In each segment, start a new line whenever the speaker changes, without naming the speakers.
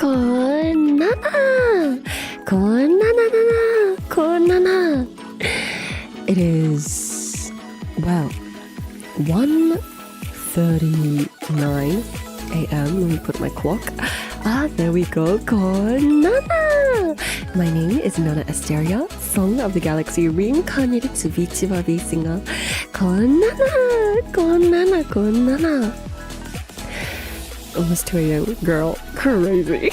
こんななこんなななこんなな It is well 1:39 a.m. Let me put my clock. There we go. こんなな My name is artsteria, Song of the Galaxy, reincarnated to VTUBER singer. こんななこんななこんなな Almost 2 a.m. Girl, crazy.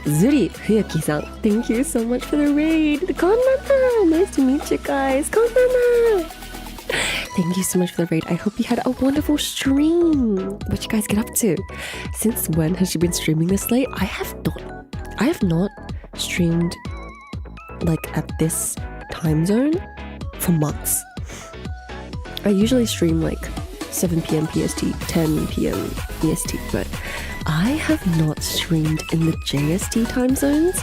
ズリふゆきさん Thank you so much for the raid. こんなな Nice to meet you guys. こんなな Thank you so much for the raid. I hope you had a wonderful stream. What you guys get up to? Since when has she been streaming this late? I have not streamed like at this time zone for months. I usually stream like 7 p.m. PST, 10 p.m. EST, but I have not streamed in the JST time zones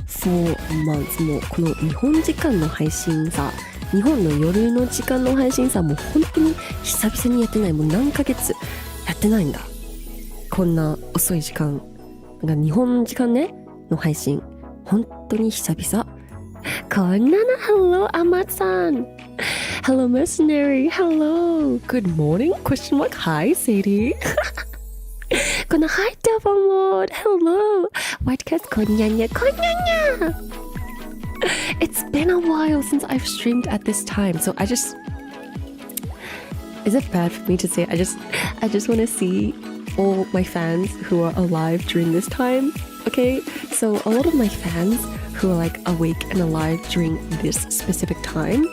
for months. もうこの日本時間の配信さ、日本の夜の時間の配信さ、もう本当に久々にやってない。もう何ヶ月やってないんだ。こんな遅い時間。なんか日本時間ねの配信。本当に久々。こんなの Hello アマさん。Hello mercenary. Hello. Good morning? Question mark. Hi Sadie. この Hi Devil Lord. Hello. White Cat こんにゃにゃこんにゃにゃ。It's been a while since I've streamed at this time, so is it bad for me to say I just want to see all my fans who are alive during this time? Okay, so a lot of my fans who are like awake and alive during this specific time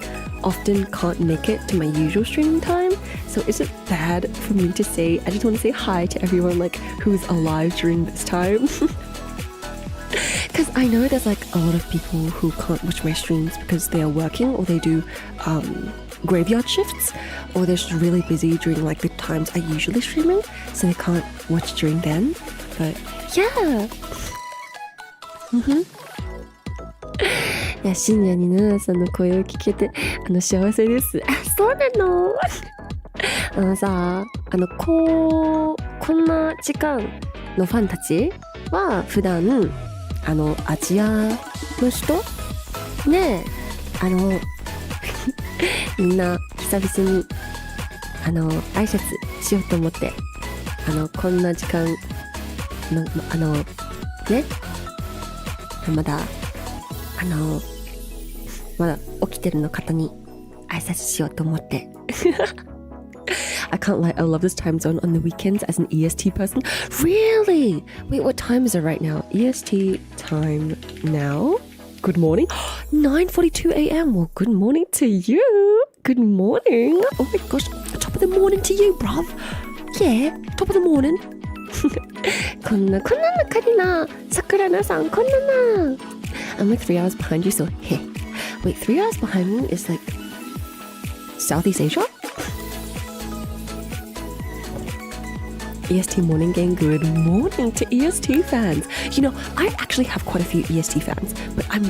often can't make it to my usual streaming time. So is it bad for me to say I just want to say hi to everyone like who's alive during this time? Because I know there's like a lot of people who can't watch my streams because they are working or they do graveyard shifts or they're just really busy during like the times I usually streaming, so they can't watch during then. But yeah. いや深夜にナナさんの声を聞けて幸せです。あ、そうなの？さこんな時間のファンたちは普段アジアの人ねみんな久々に挨拶しようと思ってこんな時間のねまだ起きてるの方に挨拶しようと思って。I can't lie, I love this time zone on the weekends as an EST person. Really? Wait, what time is it right now? EST time now? Good morning. 9:42 a.m. Well, good morning to you. Good morning. Oh my gosh, top of the morning to you, bruv. Yeah, top of the morning. こんなのかりな。桜菜さん、こんなな。I'm like 3 hours behind you, so hey. Wait, 3 hours behind me is like Southeast Asia? EST morning gang, good morning to EST fans. You know, I actually have quite a few EST fans, but I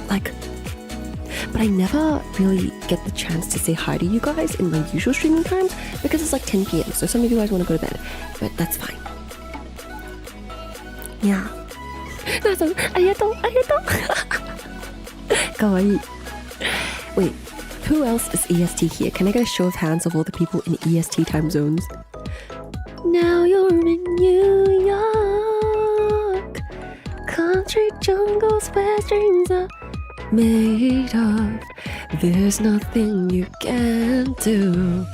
never really get the chance to say hi to you guys in my usual streaming times because it's like 10 p.m. So some of you guys want to go to bed, but that's fine. Yeah. なさん、ありがとう。かわいい。Wait, who else is EST here? Can I get a show of hands of all the people in EST time zones? Now you're in New York, country jungles where dreams are made of. There's nothing you can't do.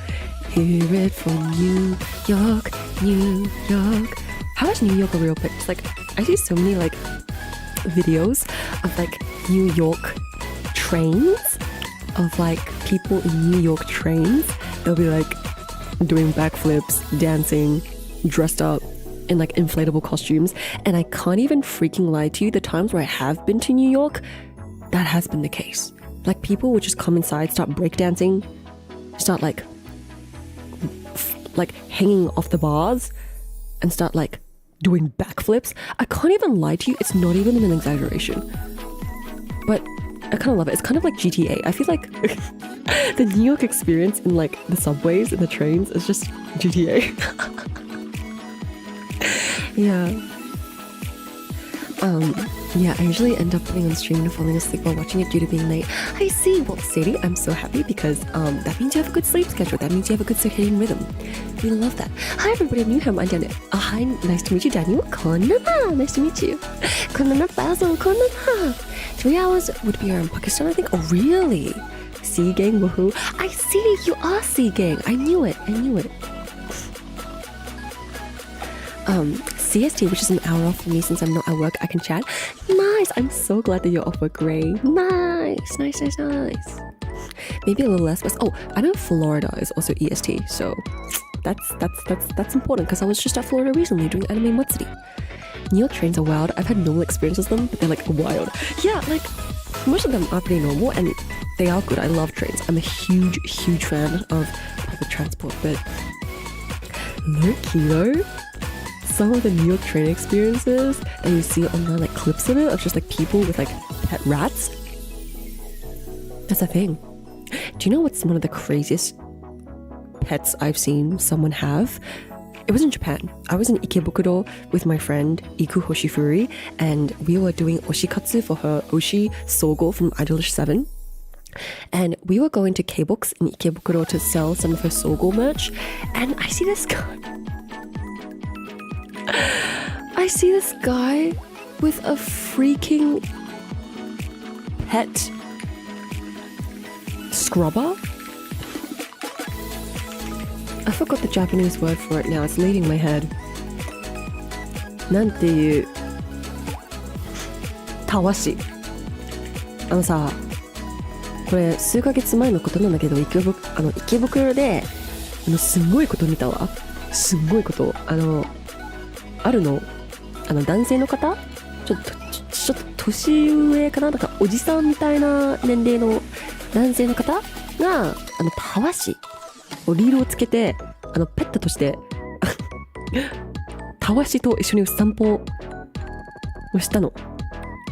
Hear it from New York, New York. How is New York a real place? Like, I see so many like videos of like New York trains, of like people in New York trains. They'll be like doing backflips, dancing, dressed up in like inflatable costumes. And I can't even freaking lie to you, the times where I have been to New York, that has been the case. Like people would just come inside, start breakdancing, start like hanging off the bars and start like doing backflips. I can't even lie to you, it's not even an exaggeration. But I kind of love it. It's kind of like GTA. I feel like the New York experience in like the subways and the trains is just GTA. Yeah. Yeah, I usually end up putting on stream and falling asleep while watching it due to being late. I see. Well, Sadie, I'm so happy because that means you have a good sleep schedule. That means you have a good circadian rhythm. We love that. Hi, everybody. I'm new here. I'm Daniel. Hi, nice to meet you, Daniel. Konana. Nice to meet you. Konana Basil. Konana. 3 hours would be around Pakistan, I think. Oh, really? Sea gang, woohoo. I see. You are Sea gang. I knew it. CST, which is an hour off for me since I'm not at work, I can chat. Nice. I'm so glad that you're off work, Ray. Nice. Maybe a little less, but oh, I know Florida is also EST, so that's important because I was just at Florida recently doing Anime Matsuri. New York trains are wild. I've had normal experiences with them, but they're like wild. Yeah, like most of them are pretty normal and they are good. I love trains. I'm a huge fan of public transport, but low key though, some of the New York train experiences that you see online, like clips of it, of just like people with like pet rats. That's a thing. Do you know what's one of the craziest pets I've seen someone have? It was in Japan. I was in Ikebukuro with my friend Iku Hoshifuri, and we were doing oshikatsu for her Oshi Sogo from Idolish 7. And we were going to K-Box in Ikebukuro to sell some of her Sogo merch, and I see this guy with a freaking pet scrubber. I forgot the Japanese word for it now. It's leaving my head. なんていうたわし。さ、これ数ヶ月前のことなんだけど、池袋ですんごいこと見たわ。すんごいこと。あるの。男性の方？ちょっと年上かな、なんかおじさんみたいな年齢の男性の方がたわしをリールをつけてペットとしてたわしと一緒に散歩をしたの。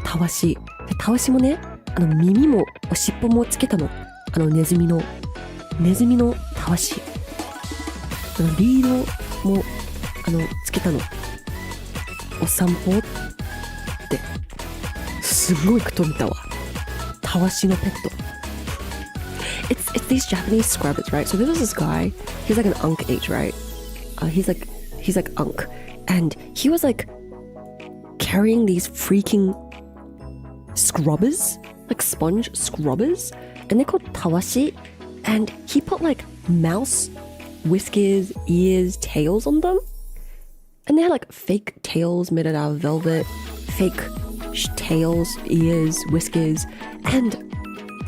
たわしで、たわしもね、耳も尻尾もつけたの。ネズミのたわし、リードもつけたの。お散歩ってすごいこと見たわ。たわしのペット。It's these Japanese scrubbers, right? So there was this guy. He's like an unk age, right? He's like unk, and he was like carrying these freaking scrubbers, like sponge scrubbers, and they're called tawashi. And he put like mouse whiskers, ears, tails on them. And they had like fake tails made out of velvet, fake tails, ears, whiskers, and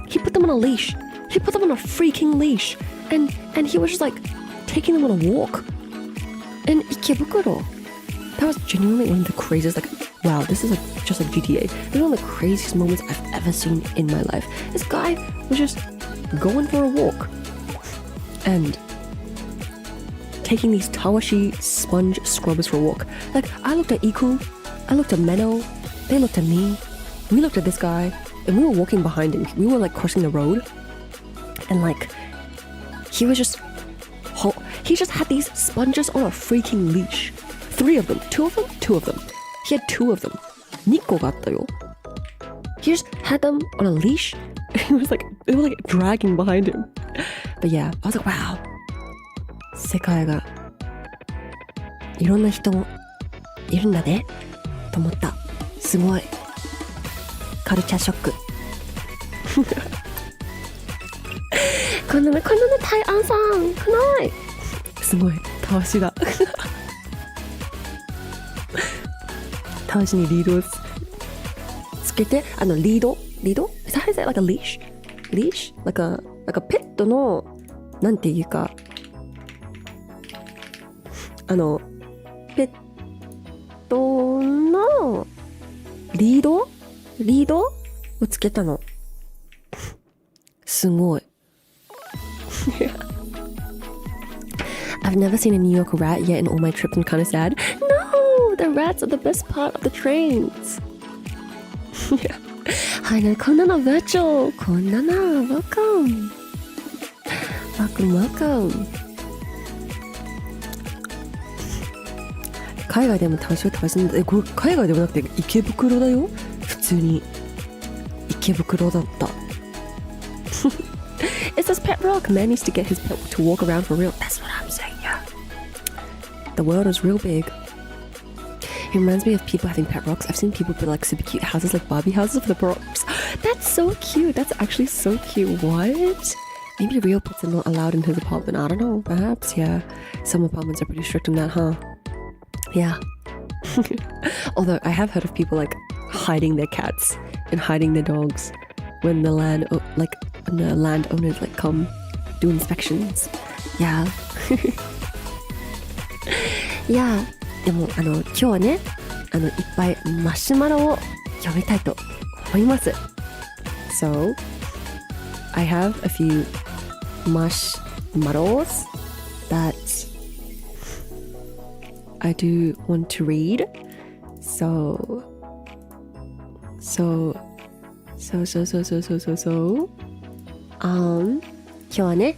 he put them on a leash. He put them on a freaking leash, and he was just like taking them on a walk in Ikebukuro. That was genuinely one of the craziest, like, wow, this is like just like GTA. This is one of the craziest moments I've ever seen in my life. This guy was just going for a walk and taking these tawashi sponge scrubbers for a walk. Like, I looked at Iku, I looked at Menno, they looked at me, we looked at this guy, and we were walking behind him. We were like crossing the road, and like, he just had these sponges on a freaking leash. 3 of them. 2 of them? 2 of them. He had 2 of them. 2個があったよ. He just had them on a leash. They were like dragging behind him. But yeah, I was like, wow. 世界がいろんな人もいるんだねと思った。すごいカルチャーショック。こんなのタイアンさんかない。すごいたわしだ。たわしにリードをつけて、リード Is that how you say it? Like a leash? Leash? Like a ペットのなんていうか、ペットのリードをつけたの。すごい。I've never seen a New York rat yet in all my trips. I'm kind of sad. No, the rats are the best part of the trains. はいね、こんなの virtual こんなの welcome 海外でも多少高いんだ。これ海外でもなくて池袋だよ。普通に池袋だった。It says pet rock. Man needs to get his pet to walk around for real. That's what I'm saying. Yeah. The world is real big. It reminds me of people having pet rocks. I've seen people build like super cute houses, like Barbie houses for the rocks. That's so cute. That's actually so cute. What? Maybe real pets are not allowed in his apartment. I don't know. Perhaps, yeah. Some apartments are pretty strict on that, huh? Yeah. Although I have heard of people like hiding their cats and hiding their dogs when the landowners like come do inspections. Yeah. Yeah. でも今日はねいっぱいマシュマロを読みたいと思います。So I have a few marshmallows that I do want to read. So今日はね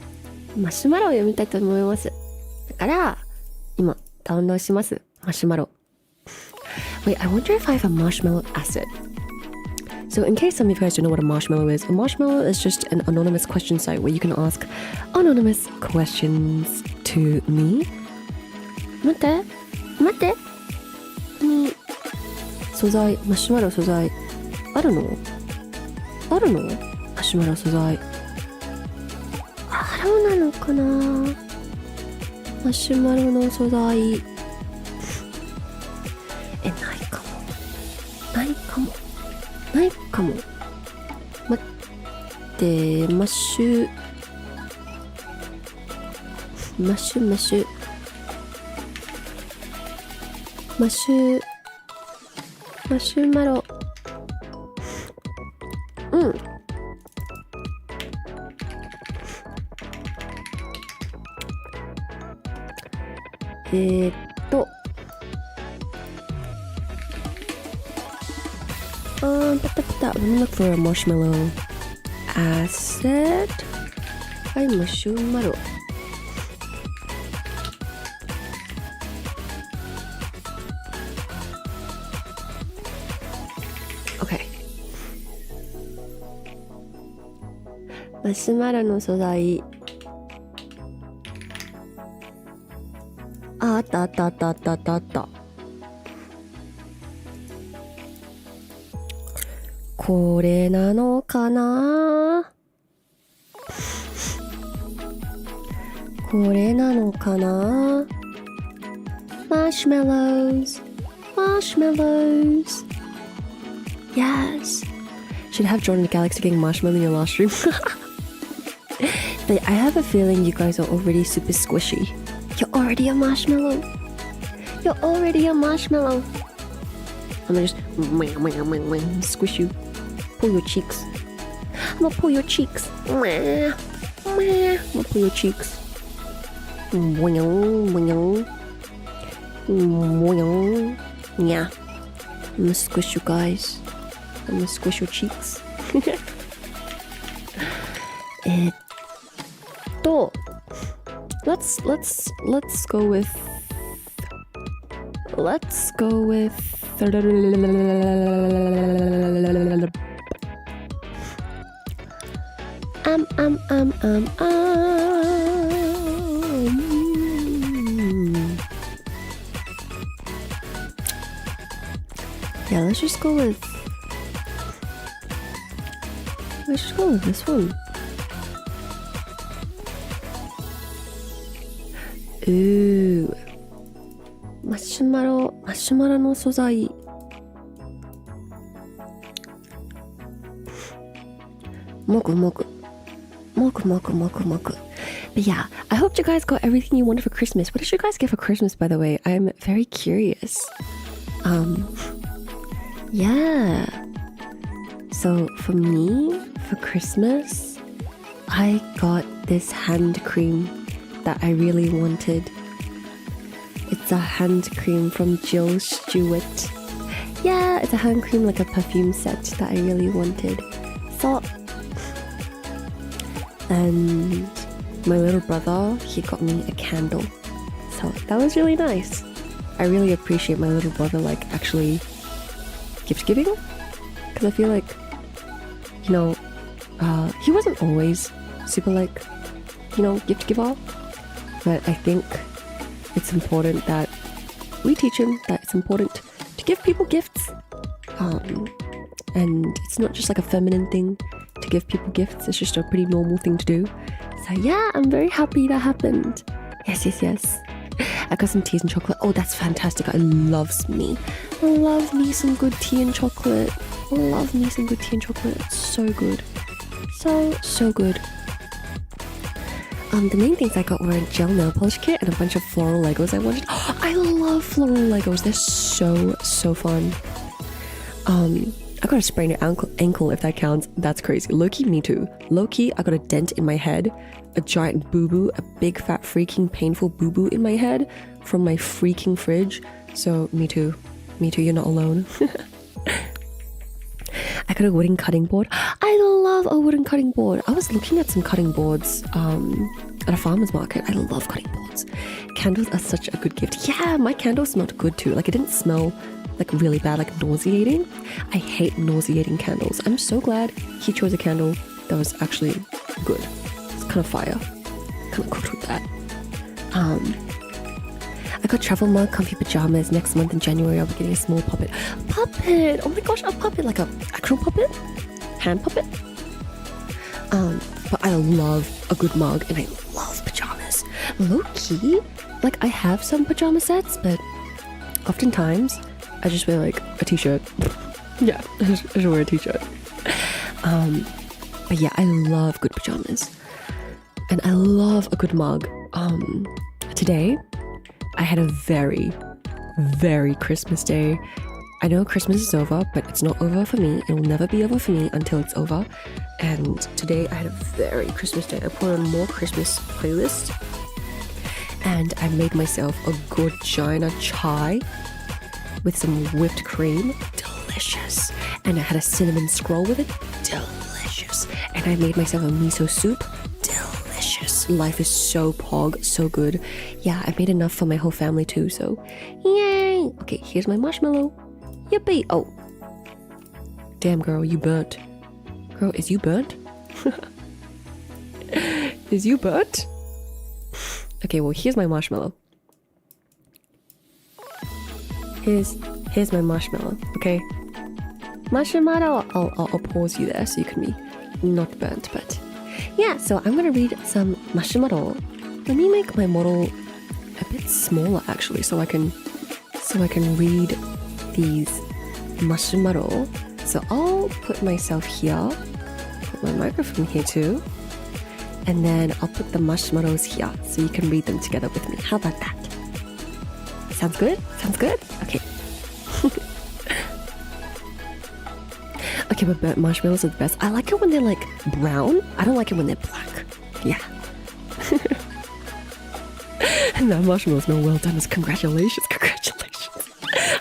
マシュマロを読みたいと思います。だから今ダウンロードします。マシュマロ。Wait, I wonder if I have a marshmallow acid. So in case some of you guys don't know what a marshmallow is is just an anonymous question site where you can ask anonymous questions to me. 待って素材、マシュマロ素材あるのマシュマロ素材そうなのかな。マシュマロの素材ないかも待ってマシュマロI'm looking for a marshmallow acid. はい、マシュマロ。OK。マシュマロの素材。あった。これなのかな。Marshmallows. Yes. Should have joined the Galaxy getting marshmallow in your last stream. But I have a feeling you guys are already super squishy. You're already a marshmallow. I'm gonna just squish you. Pull your cheeks. I'm gonna pull your cheeks. Yeah. I'm gonna squish you guys. I'm gonna squish your cheeks. Let's go with yeah, let's just go with this one. Ooh. マシュマロの素材もく。But yeah, I hope you guys got everything you wanted for Christmas. What did you guys get for Christmas, by the way? I'm very curious. Yeah. So for me, for Christmas, I got this hand cream that I really wanted. It's a hand cream from Jill Stewart. Yeah, it's a hand cream, like a perfume set that I really wanted. So, and my little brother, he got me a candle. So that was really nice. I really appreciate my little brother like actually gift giving, because I feel like, you know, he wasn't always super like, you know, gift giver, but I think it's important that we teach him that it's important to give people gifts, and it's not just like a feminine thing to give people gifts, it's just a pretty normal thing to do. So yeah, I'm very happy that happened. Yes. I got some teas and chocolate. Oh, that's fantastic. I love me some good tea and chocolate. It's so good. So good. The main things I got were a gel nail polish kit and a bunch of floral Legos I wanted. Oh, I love floral Legos. They're so fun. I got a sprained ankle, if that counts. That's crazy. Low-key, me too. Low-key, I got a dent in my head, a giant boo-boo, a big fat freaking painful boo-boo in my head from my freaking fridge. So me too, you're not alone. I got a wooden cutting board. I love a wooden cutting board. I was looking at some cutting boards at a farmer's market. I love cutting boards. Candles are such a good gift. Yeah, my candle smelled good too. Like, it didn't smell like really bad, like nauseating. I hate nauseating candles. I'm so glad he chose a candle that was actually good. It's kind of fire. Kind of cooked with that. I got travel mug, comfy pajamas. Next month in January, I'll be getting a small puppet. Oh my gosh, a puppet, like a actual puppet, hand puppet. But I love a good mug and I love pajamas. Low key, like I have some pajama sets, but oftentimes I just wear like a t-shirt. Yeah, I just wear a t-shirt. But yeah, I love good pajamas. And I love a good mug. Today, I had a very, very Christmas day. I know Christmas is over, but it's not over for me. It will never be over for me until it's over. And today I had a very Christmas day. I put on more Christmas playlist. And I made myself a good China chai with some whipped cream. Delicious. And I had a cinnamon scroll with it. Delicious. And I made myself a miso soup. Delicious. Life is so pog, so good. Yeah, I made enough for my whole family too, so yay. Okay, here's my marshmallow. Yippee. Oh. Damn, girl, you burnt. Girl, is you burnt? Is you burnt? Okay, well, here's my marshmallow. Here's my marshmallow, okay? Marshmallow. I'll pause you there so you can be not burnt, but yeah, so I'm gonna read some marshmallow. Let me make my model a bit smaller actually, so I can read these marshmallow. So I'll put myself here, put my microphone here too, and then I'll put the marshmallows here so you can read them together with me. How about that? Sounds good? Sounds good? Okay. Okay, but burnt marshmallows are the best. I like it when they're like brown. I don't like it when they're black. Yeah. And that marshmallow smell well done. Congratulations.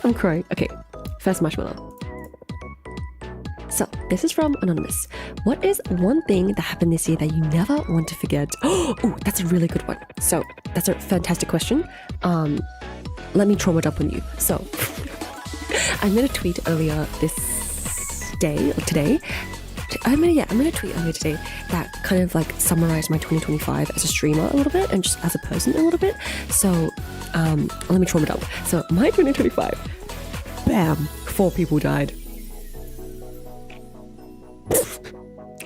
I'm crying. Okay, first marshmallow. So, this is from Anonymous. What is one thing that happened this year that you never want to forget? Oh, that's a really good one. So, that's a fantastic question. Let me trauma dump on you. So, I made a tweet earlier this day, or today. I made a tweet earlier today that kind of like summarized my 2025 as a streamer a little bit and just as a person a little bit. So, let me trauma dump. So, my 2025, bam, 4 people died.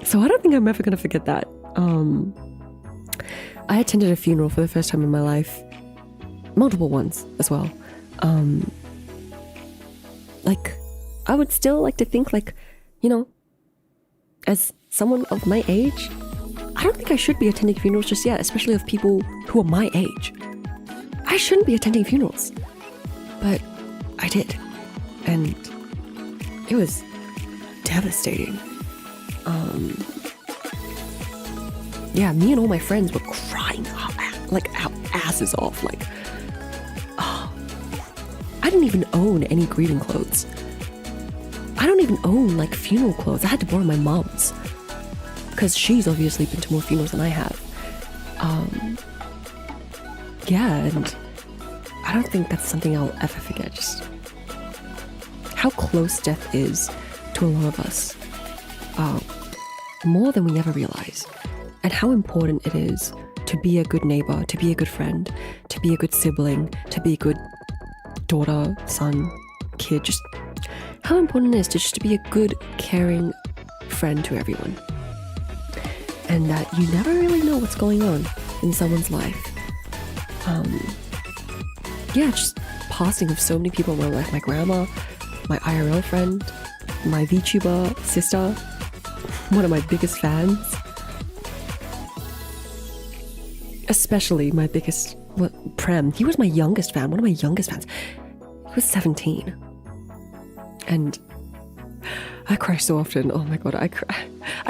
So I don't think I'm ever gonna forget that. I attended a funeral for the first time in my life, multiple ones as well. Like, I would still like to think like, you know, as someone of my age, I don't think I should be attending funerals just yet, especially of people who are my age. I shouldn't be attending funerals, but I did, and it was devastating. Yeah, me and all my friends were crying like our asses off. Like, oh, I didn't even own any grieving clothes. I don't even own like funeral clothes. I had to borrow my mom's because she's obviously been to more funerals than I have. Yeah, and I don't think that's something I'll ever forget. Just how close death is to a lot of us, more than we ever realize, and how important it is to be a good neighbor, to be a good friend, to be a good sibling, to be a good daughter, son, kid. Just how important it is to just be a good, caring friend to everyone. And that you never really know what's going on in someone's life. Just passing of so many people in my life. My grandma, my IRL friend, my VTuber sister, one of my biggest fans. Especially my biggest, Prem. He was my youngest fan, one of my youngest fans. He was 17. And I cry so often. Oh my god, I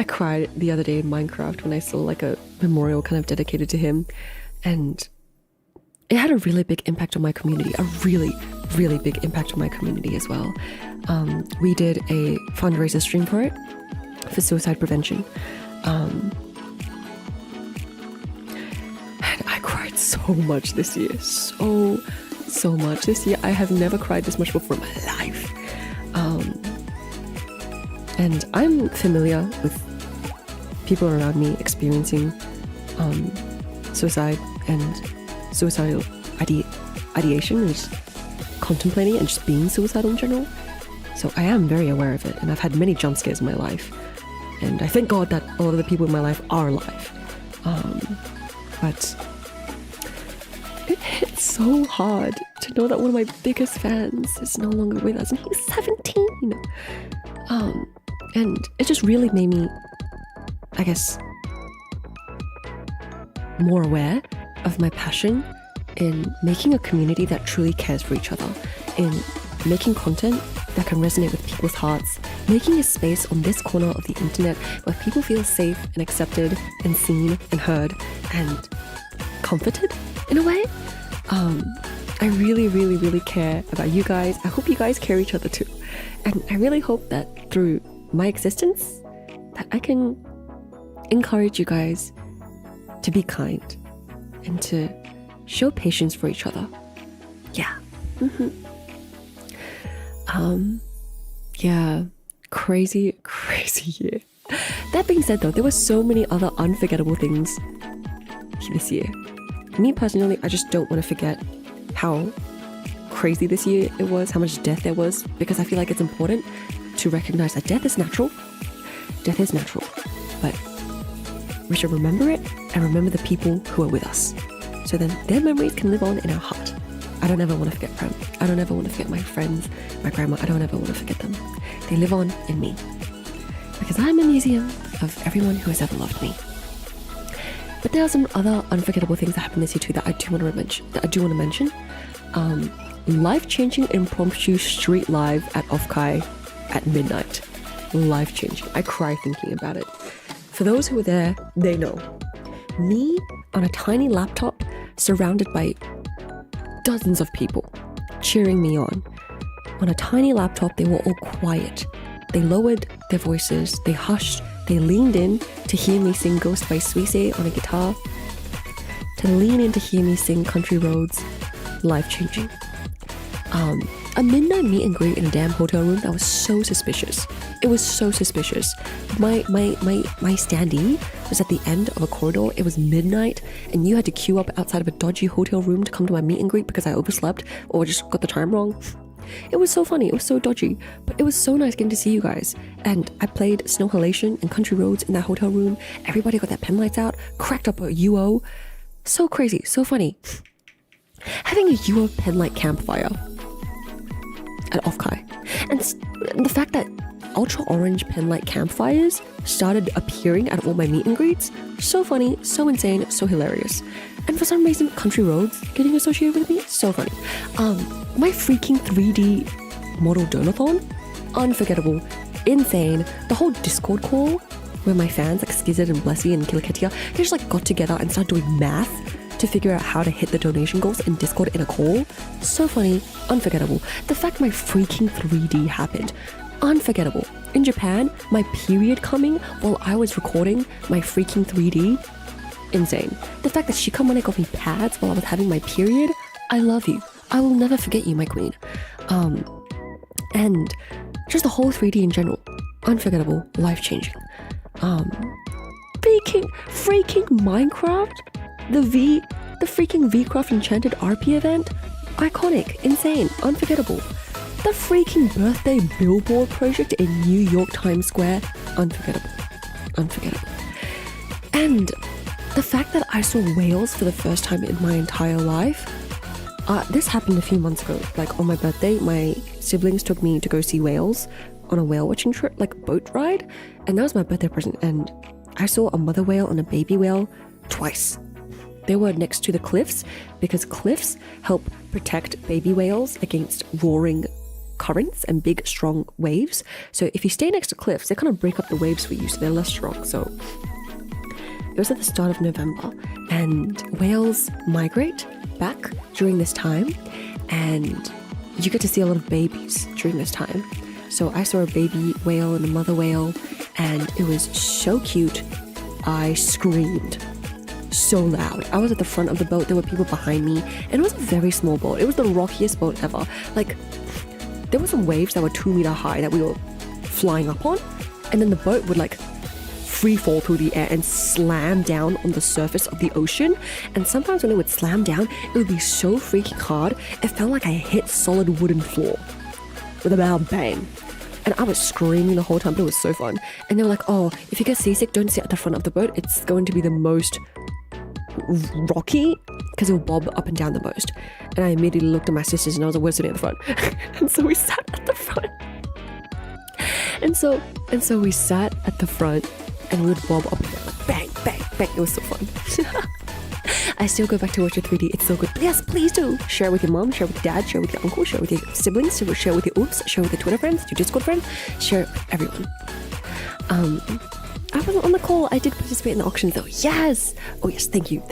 cried the other day in Minecraft when I saw like a memorial kind of dedicated to him. And it had a really big impact on my community, a really, really big impact on my community as well. We did a fundraiser stream for it, for suicide prevention. And I cried so much this year, so much. This year I have never cried this much before in my life. And I'm familiar with people around me experiencing suicide and suicidal ideation and just contemplating and just being suicidal in general. So I am very aware of it, and I've had many jump scares in my life. And I thank God that a lot of the people in my life are alive. But it's so hard to know that one of my biggest fans is no longer with us, and he's 17. And it just really made me, I guess, more aware of my passion in making a community that truly cares for each other, in making content that can resonate with people's hearts, making a space on this corner of the internet where people feel safe and accepted and seen and heard and comforted in a way. I really, really, really care about you guys. I hope you guys care each other too. And I really hope that through my existence, that I can encourage you guys to be kind and to show patience for each other. Yeah. Crazy year. That being said though, there were so many other unforgettable things this year. Me personally, I just don't want to forget how crazy this year it was, how much death there was, because I feel like it's important to recognize that death is natural. Death is natural, but we should remember it and remember the people who are with us, so then their memories can live on in our heart. I don't ever want to forget Prem. I don't ever want to forget my friends, my grandma. I don't ever want to forget them. They live on in me, because I'm a museum of everyone who has ever loved me. But there are some other unforgettable things that happened this year too that I do want to mention. Life-changing impromptu street live at Offkai at midnight. Life-changing. I cry thinking about it. For those who were there, they know. Me on a tiny laptop surrounded by dozens of people cheering me on. On a tiny laptop, they were all quiet. They lowered their voices, they hushed, they leaned in to hear me sing Ghost by Suisse on a guitar, to lean in to hear me sing Country Roads. Life-changing. A midnight meet and greet in a damn hotel room, that was so suspicious. It was so suspicious. My standee was at the end of a corridor. It was midnight and you had to queue up outside of a dodgy hotel room to come to my meet and greet because I overslept or just got the time wrong. It was so funny, it was so dodgy, but it was so nice getting to see you guys. And I played Snow Halation and Country Roads in that hotel room. Everybody got their pen lights out, cracked up a UO. So crazy, so funny. Having a UO pen light campfire at Offkai. And the fact that ultra orange pen light campfires started appearing at all my meet and greets, so funny, so insane, so hilarious. And for some reason, Country Roads getting associated with me, so funny. My freaking 3D model donathon, unforgettable, insane. The whole Discord call where my fans like Skizzard and Blessy and Kiliketia, they just like got together and started doing math to figure out how to hit the donation goals in Discord in a call. So funny, unforgettable. The fact my freaking 3D happened, unforgettable. In Japan, my period coming while I was recording my freaking 3D, insane. The fact that Shikamane got me pads while I was having my period, I love you. I will never forget you, my queen. And just the whole 3D in general, unforgettable, life-changing. Freaking Minecraft, the freaking VCraft Enchanted RP event, iconic, insane, unforgettable. The freaking birthday billboard project in New York Times Square, unforgettable. And the fact that I saw whales for the first time in my entire life, this happened a few months ago. Like on my birthday, my siblings took me to go see whales on a whale watching trip, like a boat ride, and that was my birthday present. And I saw a mother whale and a baby whale twice. They were next to the cliffs because cliffs help protect baby whales against roaring currents and big strong waves. So if you stay next to cliffs, they kind of break up the waves for you, so they're less strong. So it was at the start of November, and whales migrate back during this time, and you get to see a lot of babies during this time. So I saw a baby whale and a mother whale, and it was so cute. I screamed so loud. I was at the front of the boat, there were people behind me, and it was a very small boat. It was the rockiest boat ever. Like, there were some waves that were 2 meters high that we were flying up on, and then the boat would like free fall through the air and slam down on the surface of the ocean. And sometimes when it would slam down, it would be so freaking hard, it felt like I hit solid wooden floor with a loud bang. And I was screaming the whole time, but it was so fun. And they were like, oh, if you get seasick, don't sit at the front of the boat. It's going to be the most rocky because it will bob up and down the most. And I immediately looked at my sisters and I was like, we're sitting at the front. And so we sat at the front. And so we sat at the front and we would bob up and down, like bang, bang, bang. It was so fun. I still go back to watch your 3D. It's so good. Yes, please do. Share with your mom, share with your dad, share with your uncle, share with your siblings, share with your oops, share with your Twitter friends, your Discord friends, share it with everyone. I wasn't on the call. I did participate in the auction though. Yes. Oh yes, thank you.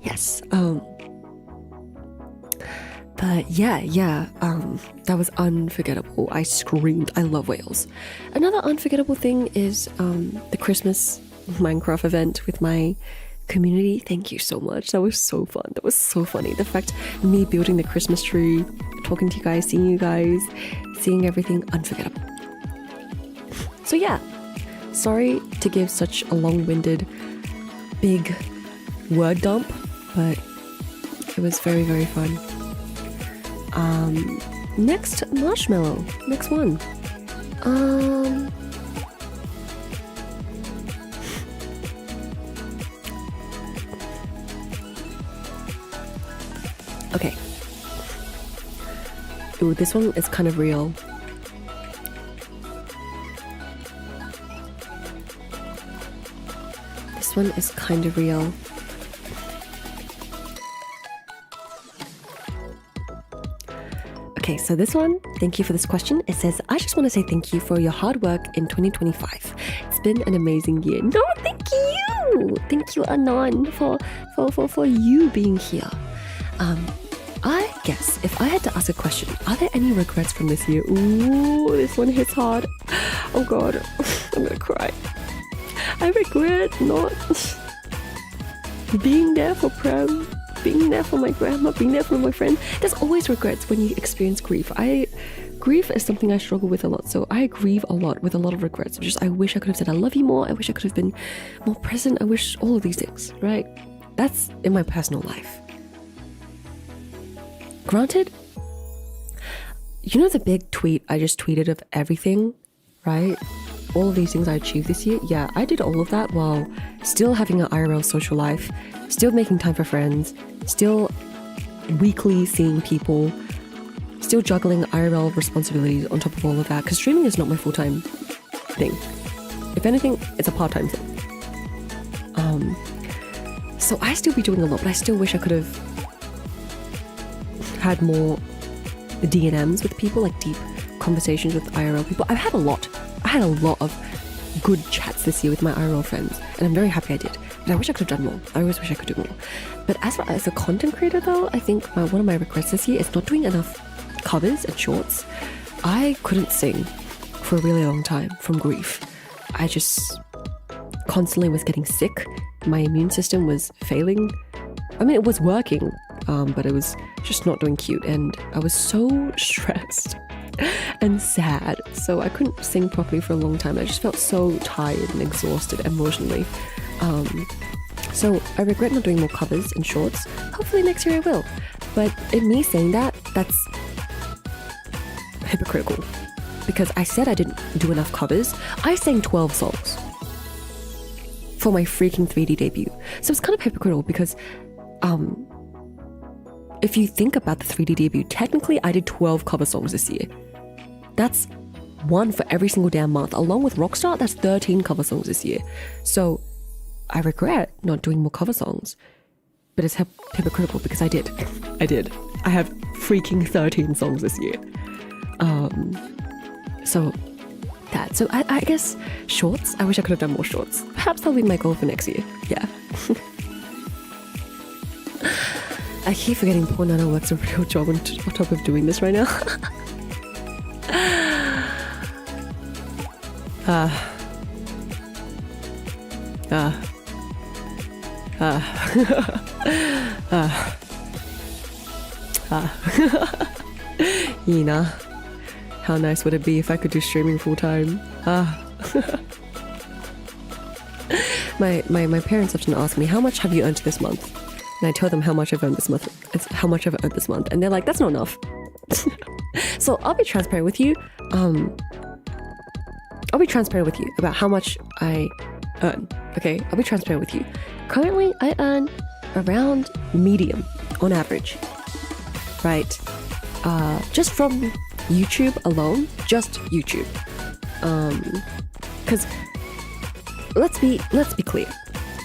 Yes. But yeah, that was unforgettable. I screamed. I love whales. Another unforgettable thing is the Christmas Minecraft event with my community. Thank you so much. That was so fun. That was so funny. The fact me building the Christmas tree, talking to you guys, seeing everything, unforgettable. So yeah, sorry to give such a long-winded, big word dump, but it was very, very fun. Next, Marshmallow. Next one. Okay. Ooh, this one is kind of real. This one is kind of real. Okay, so this one, thank you for this question. It says, I just want to say thank you for your hard work in 2025. It's been an amazing year. No, thank you! Thank you, Anon, for you being here. I guess if I had to ask a question, are there any regrets from this year? Ooh, this one hits hard. Oh God, I'm gonna cry. I regret not being there for Prem, being there for my grandma, being there for my friend. There's always regrets when you experience grief. Grief is something I struggle with a lot, so I grieve a lot with a lot of regrets. I wish I could have said I love you more. I wish I could have been more present. I wish all of these things, right? That's in my personal life. Granted, you know the big tweet I just tweeted of everything, right? All of these things I achieved this year. Yeah, I did all of that while still having an IRL social life, still making time for friends, still weekly seeing people, still juggling IRL responsibilities on top of all of that, because streaming is not my full-time thing. If anything, it's a part-time thing. So I still be doing a lot, but I still wish I could have had more D&Ms with people, like deep conversations with IRL people. I had a lot of good chats this year with my IRL friends, and I'm very happy I did. But I wish I could have done more. I always wish I could do more. But as far as a content creator though, I think one of my regrets this year is not doing enough covers and shorts. I couldn't sing for a really long time from grief. I just constantly was getting sick. My immune system was failing. I mean, it was working but it was just not doing cute, and I was so stressed and sad, so I couldn't sing properly for a long time. I just felt so tired and exhausted emotionally. So I regret not doing more covers and shorts. Hopefully next year I will. But in me saying that, that's hypocritical, because I said I didn't do enough covers. I sang 12 songs for my freaking 3D debut. So it's kind of hypocritical because if you think about the 3D debut, technically I did 12 cover songs this year. That's one for every single damn month. Along with Rockstar, that's 13 cover songs this year. So I regret not doing more cover songs, but it's hypocritical because I did. I have freaking 13 songs this year. So I guess shorts, I wish I could have done more shorts. Perhaps that'll be my goal for next year. Yeah. I keep forgetting poor Nana works a real job on top of doing this right now. Ina, how nice would it be if I could do streaming full time? My parents often ask me, how much have you earned this month? And I tell them how much I've earned this month. It's how much I've earned this month, and they're like, that's not enough. So I'll be transparent with you. I'll be transparent with you about how much I earn. Okay, I'll be transparent with you. Currently, I earn around medium on average, right? Just from YouTube alone, just YouTube. Because let's be clear.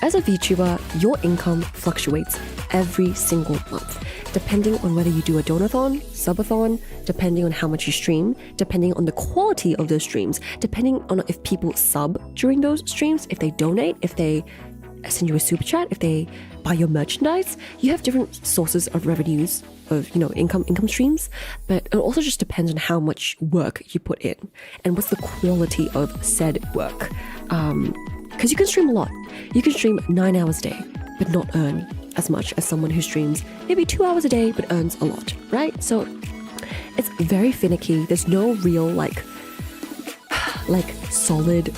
As a VTuber, your income fluctuates every single month, depending on whether you do a donathon, subathon, depending on how much you stream, depending on the quality of those streams, depending on if people sub during those streams, if they donate, if they send you a super chat, if they buy your merchandise. You have different sources of revenues, of income streams, but it also just depends on how much work you put in and what's the quality of said work. Because you can stream a lot. You can stream 9 hours a day, but not earn as much as someone who streams maybe 2 hours a day, but earns a lot, right? So it's very finicky. There's no real solid,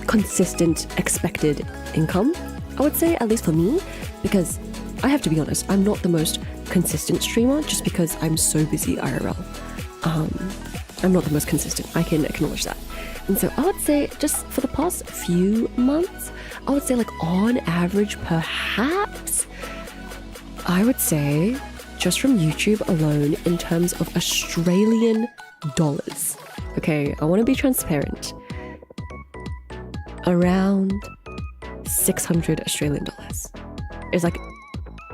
consistent expected income, I would say, at least for me, because I have to be honest, I'm not the most consistent streamer just because I'm so busy IRL. I'm not the most consistent. I can acknowledge that. And so I would say just for the past few months, I would say on average, perhaps, I would say just from YouTube alone in terms of Australian dollars. Okay, I want to be transparent. Around 600 Australian dollars is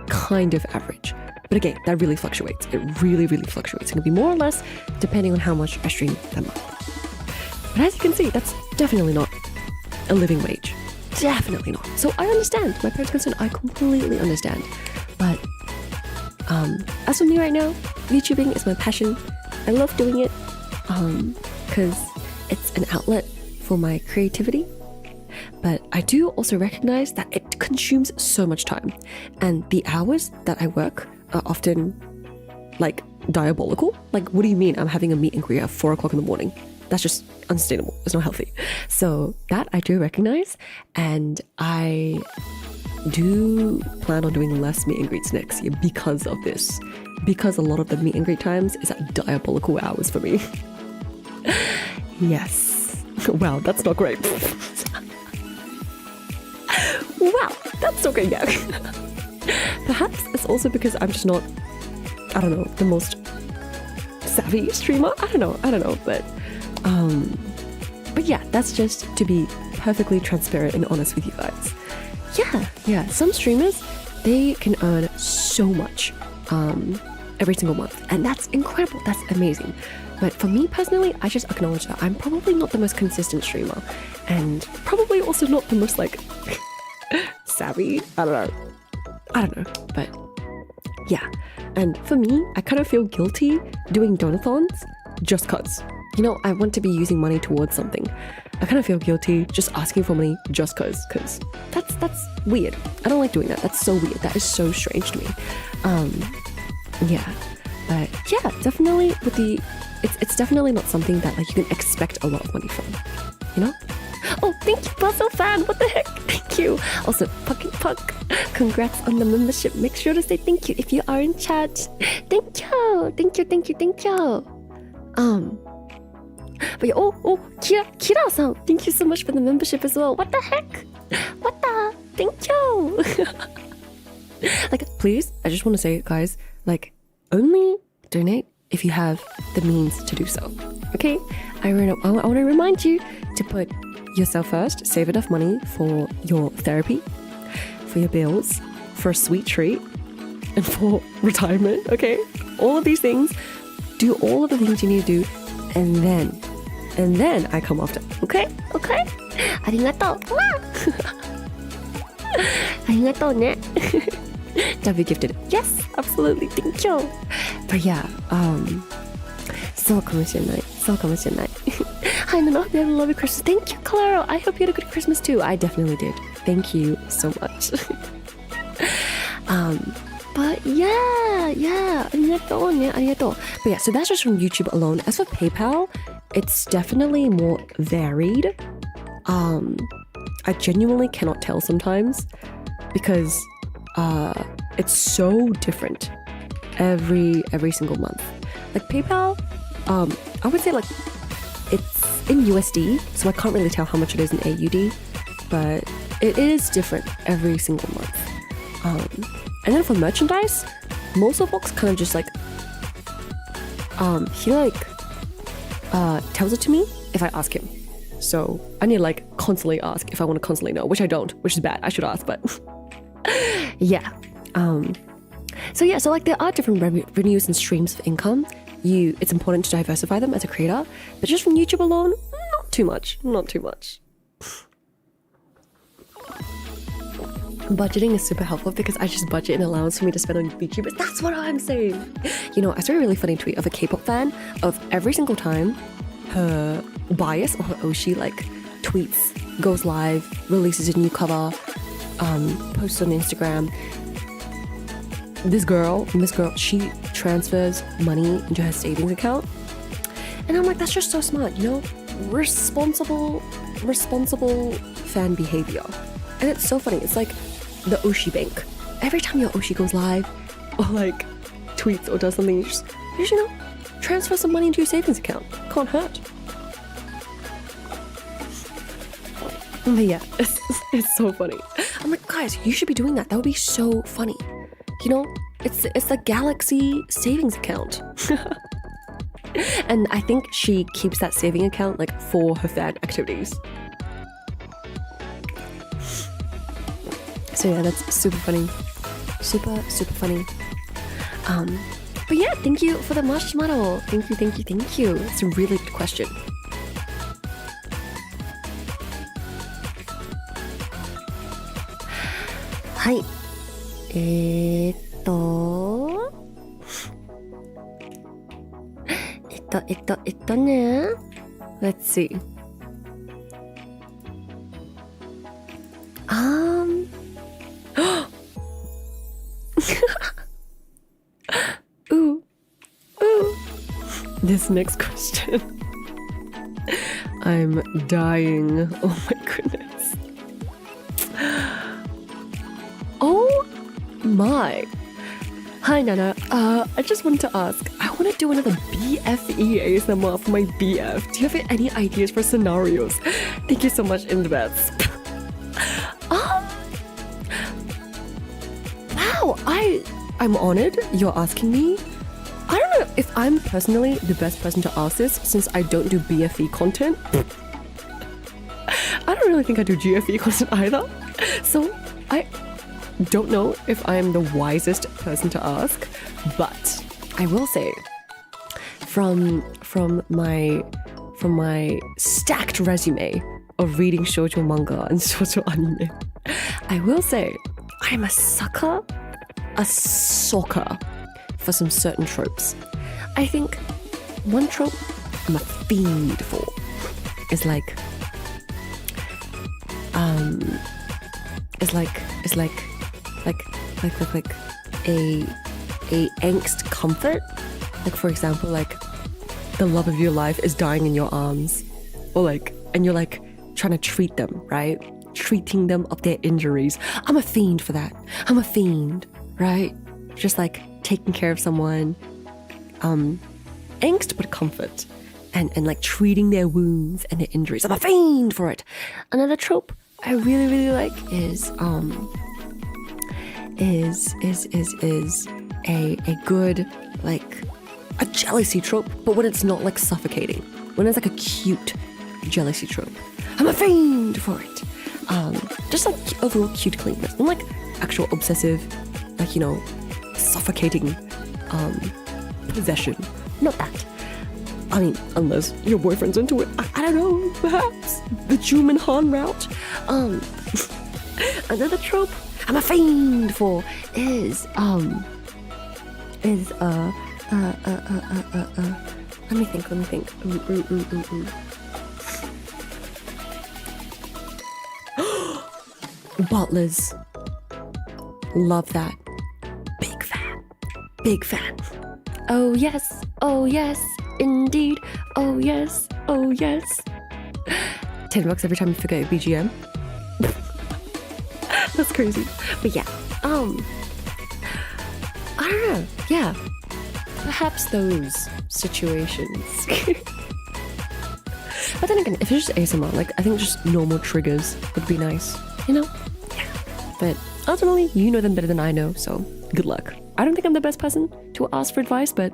kind of average. But again, that really fluctuates. It really, really fluctuates. It can be more or less depending on how much I stream that month. But as you can see, that's definitely not a living wage. Definitely not. So I understand. My parents' concern, I completely understand. But as for me right now, VTubing is my passion. I love doing it because it's an outlet for my creativity. But I do also recognize that it consumes so much time. And the hours that I work are often diabolical. What do you mean I'm having a meet and greet at 4 o'clock in the morning? That's just unsustainable. It's not healthy. So that I do recognize, and I do plan on doing less meet and greets next year because of this. Because a lot of the meet and greet times is at diabolical hours for me. Yes. Wow, that's not great. Wow, that's not great. Yeah. Perhaps it's also because I'm just not, the most savvy streamer. I don't know, but yeah, that's just to be perfectly transparent and honest with you guys. Yeah, some streamers, they can earn so much every single month, and that's incredible, that's amazing. But for me personally, I just acknowledge that I'm probably not the most consistent streamer, and probably also not the most savvy. I don't know, but yeah. And for me, I kind of feel guilty doing donathons just cause. I want to be using money towards something. I kind of feel guilty just asking for money just because that's weird. I don't like doing that. That's so weird. That is so strange to me. Yeah, but yeah, definitely with the it's definitely not something that like you can expect a lot of money from, you know. Oh, thank you, Puzzle Fan. What the heck? Thank you. Also, Pucky Puck, congrats on the membership. Make sure to say thank you if you are in chat. Thank you. But yeah, oh, Kira-san, thank you so much for the membership as well. What the heck? Thank you. Like, please, I just want to say, guys, like, only donate if you have the means to do so. Okay? I want to remind you to put yourself first, save enough money for your therapy, for your bills, for a sweet treat, and for retirement, okay? All of these things, do all of the things you need to do, and then I come after, okay? Arigatou. Arigatou ne. W gifted. Yes, absolutely, thank you. But yeah, そうかもしれない。Hi, Nana, hope you had a lovely Christmas. Thank you, Claro. I hope you had a good Christmas too. I definitely did. Thank you so much. But yeah, arigatou. But yeah, so that's just from YouTube alone. As for PayPal, it's definitely more varied. I genuinely cannot tell sometimes because it's so different every single month. Like PayPal, I would say like it's in USD, so I can't really tell how much it is in AUD, but it is different every single month. And then for merchandise, Mosobox kind of just like he like tells it to me if I ask him. So I need to like constantly ask if I want to constantly know, which I don't, which is bad. I should ask, but yeah. So like there are different revenues and streams of income. It's important to diversify them as a creator, but just from YouTube alone, not too much. Budgeting is super helpful because I just budget an allowance for me to spend on VTubers. That's what I'm saying. You know, I saw a really funny tweet of a K-pop fan of every single time her bias or her Oshi like tweets, goes live, releases a new cover, posts on Instagram. This girl, she transfers money into her savings account. And I'm like, that's just so smart, you know? Responsible fan behavior. And it's so funny. It's like the Oshi bank. Every time your Oshi goes live or like tweets or does something, you just you know, transfer some money into your savings account. Can't hurt. But yeah, it's so funny. I'm like, guys, you should be doing that. That would be so funny. You know, it's the Galaxy savings account. And I think she keeps that saving account like for her fan activities. So yeah, that's super funny. Super funny. But yeah, thank you for the marshmallow. Thank you. It's a really good question. Hi. Let's see. Ooh. This next question. I'm dying. Oh my goodness. Oh my. Hi Nana, I just wanted to ask, I want to do another BFE ASMR for my BF. Do you have any ideas for scenarios? Thank you so much in advance. Wow, I'm honored you're asking me. I don't know if I'm personally the best person to ask this since I don't do BFE content. I don't really think I do GFE content either. So I don't know if I'm the wisest person to ask, but I will say from my stacked resume of reading shoujo manga and shoujo anime, I will say I'm a sucker for some certain tropes. I think one trope I'm a fiend for is like is like a angst comfort. Like for example, like the love of your life is dying in your arms, or like, and you're like trying to treat them, right? Treating them of their injuries. I'm a fiend for that. I'm a fiend, right? Just like taking care of someone, angst but comfort, and like treating their wounds and their injuries. I'm a fiend for it. Another trope I really like is a good, like a jealousy trope, but when it's not like suffocating, when it's like a cute jealousy trope. I'm a fiend for it. Just like overall cute cleanness, not like actual obsessive, like, you know, suffocating possession. Not that. I mean, unless your boyfriend's into it. I don't know, perhaps the Juman Han route. Another trope I'm a fiend for is let me think. Butlers. Love that. Big fan. Oh yes, indeed. Oh yes. $10 every time you forget your BGM. That's crazy. But yeah, I don't know. Yeah, perhaps those situations. But then again, if it's just ASMR, like I think just normal triggers would be nice, you know? Yeah. But ultimately, you know them better than I know, so good luck. I don't think I'm the best person to ask for advice, but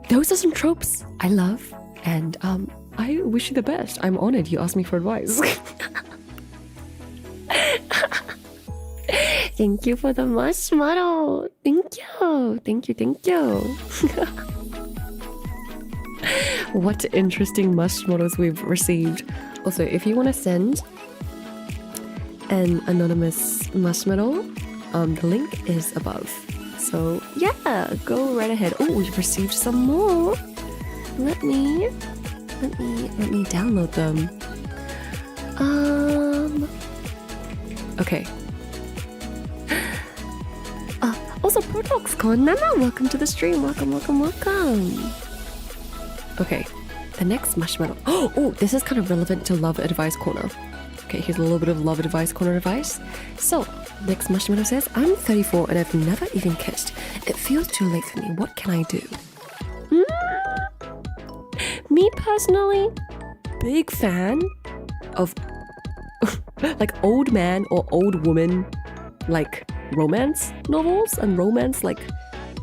those are some tropes I love, and I wish you the best. I'm honored you asked me for advice. Thank you for the marshmallow. Thank you. What interesting marshmallows we've received. Also, if you want to send an anonymous marshmallow, the link is above. So yeah, go right ahead. Oh, we've received some more. Let me download them. Okay. Also, Protox Konana, welcome to the stream. Welcome. Okay, the next marshmallow. Oh, this is kind of relevant to Love Advice Corner. Okay, here's a little bit of Love Advice Corner advice. So, next marshmallow says, I'm 34 and I've never even kissed. It feels too late for me. What can I do? Me personally, big fan of like old man or old woman like romance novels and romance like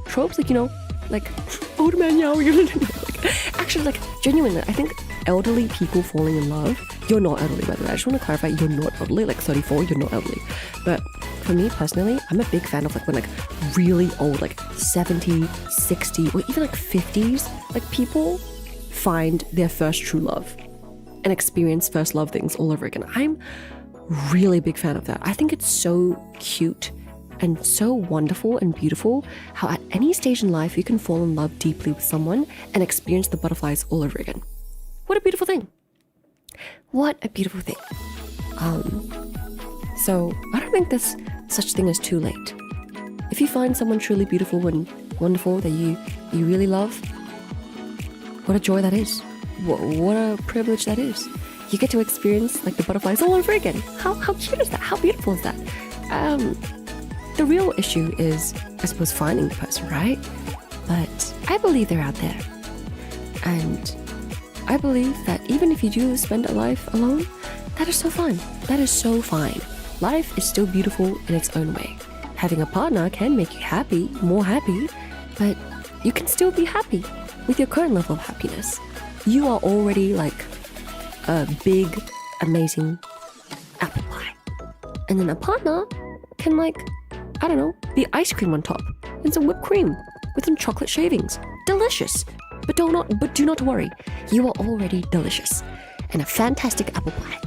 tropes, like, you know, like old man yao. Like, actually, like genuinely, I think elderly people falling in love. You're not elderly, by the way. I just want to clarify, you're not elderly. Like 34, you're not elderly. But for me personally, I'm a big fan of like when like really old, like 70, 60, or even like 50s, like people find their first true love and experience first love things all over again. I'm really big fan of that. I think it's so cute and so wonderful and beautiful how at any stage in life you can fall in love deeply with someone and experience the butterflies all over again. What a beautiful thing. What a beautiful thing. So I don't think there's such thing as too late. If you find someone truly beautiful and wonderful that you really love, what a joy that is. What a privilege that is. You get to experience like the butterflies all over again. How cute is that? How beautiful is that? The real issue is, I suppose, finding the person, right? But I believe they're out there. And I believe that even if you do spend a life alone, that is so fun. That is so fine. Life is still beautiful in its own way. Having a partner can make you happy, more happy, but you can still be happy with your current level of happiness. You are already like a big, amazing apple pie. And then a partner can like, I don't know, be ice cream on top and some whipped cream with some chocolate shavings. Delicious. But do not worry. You are already delicious. And a fantastic apple pie.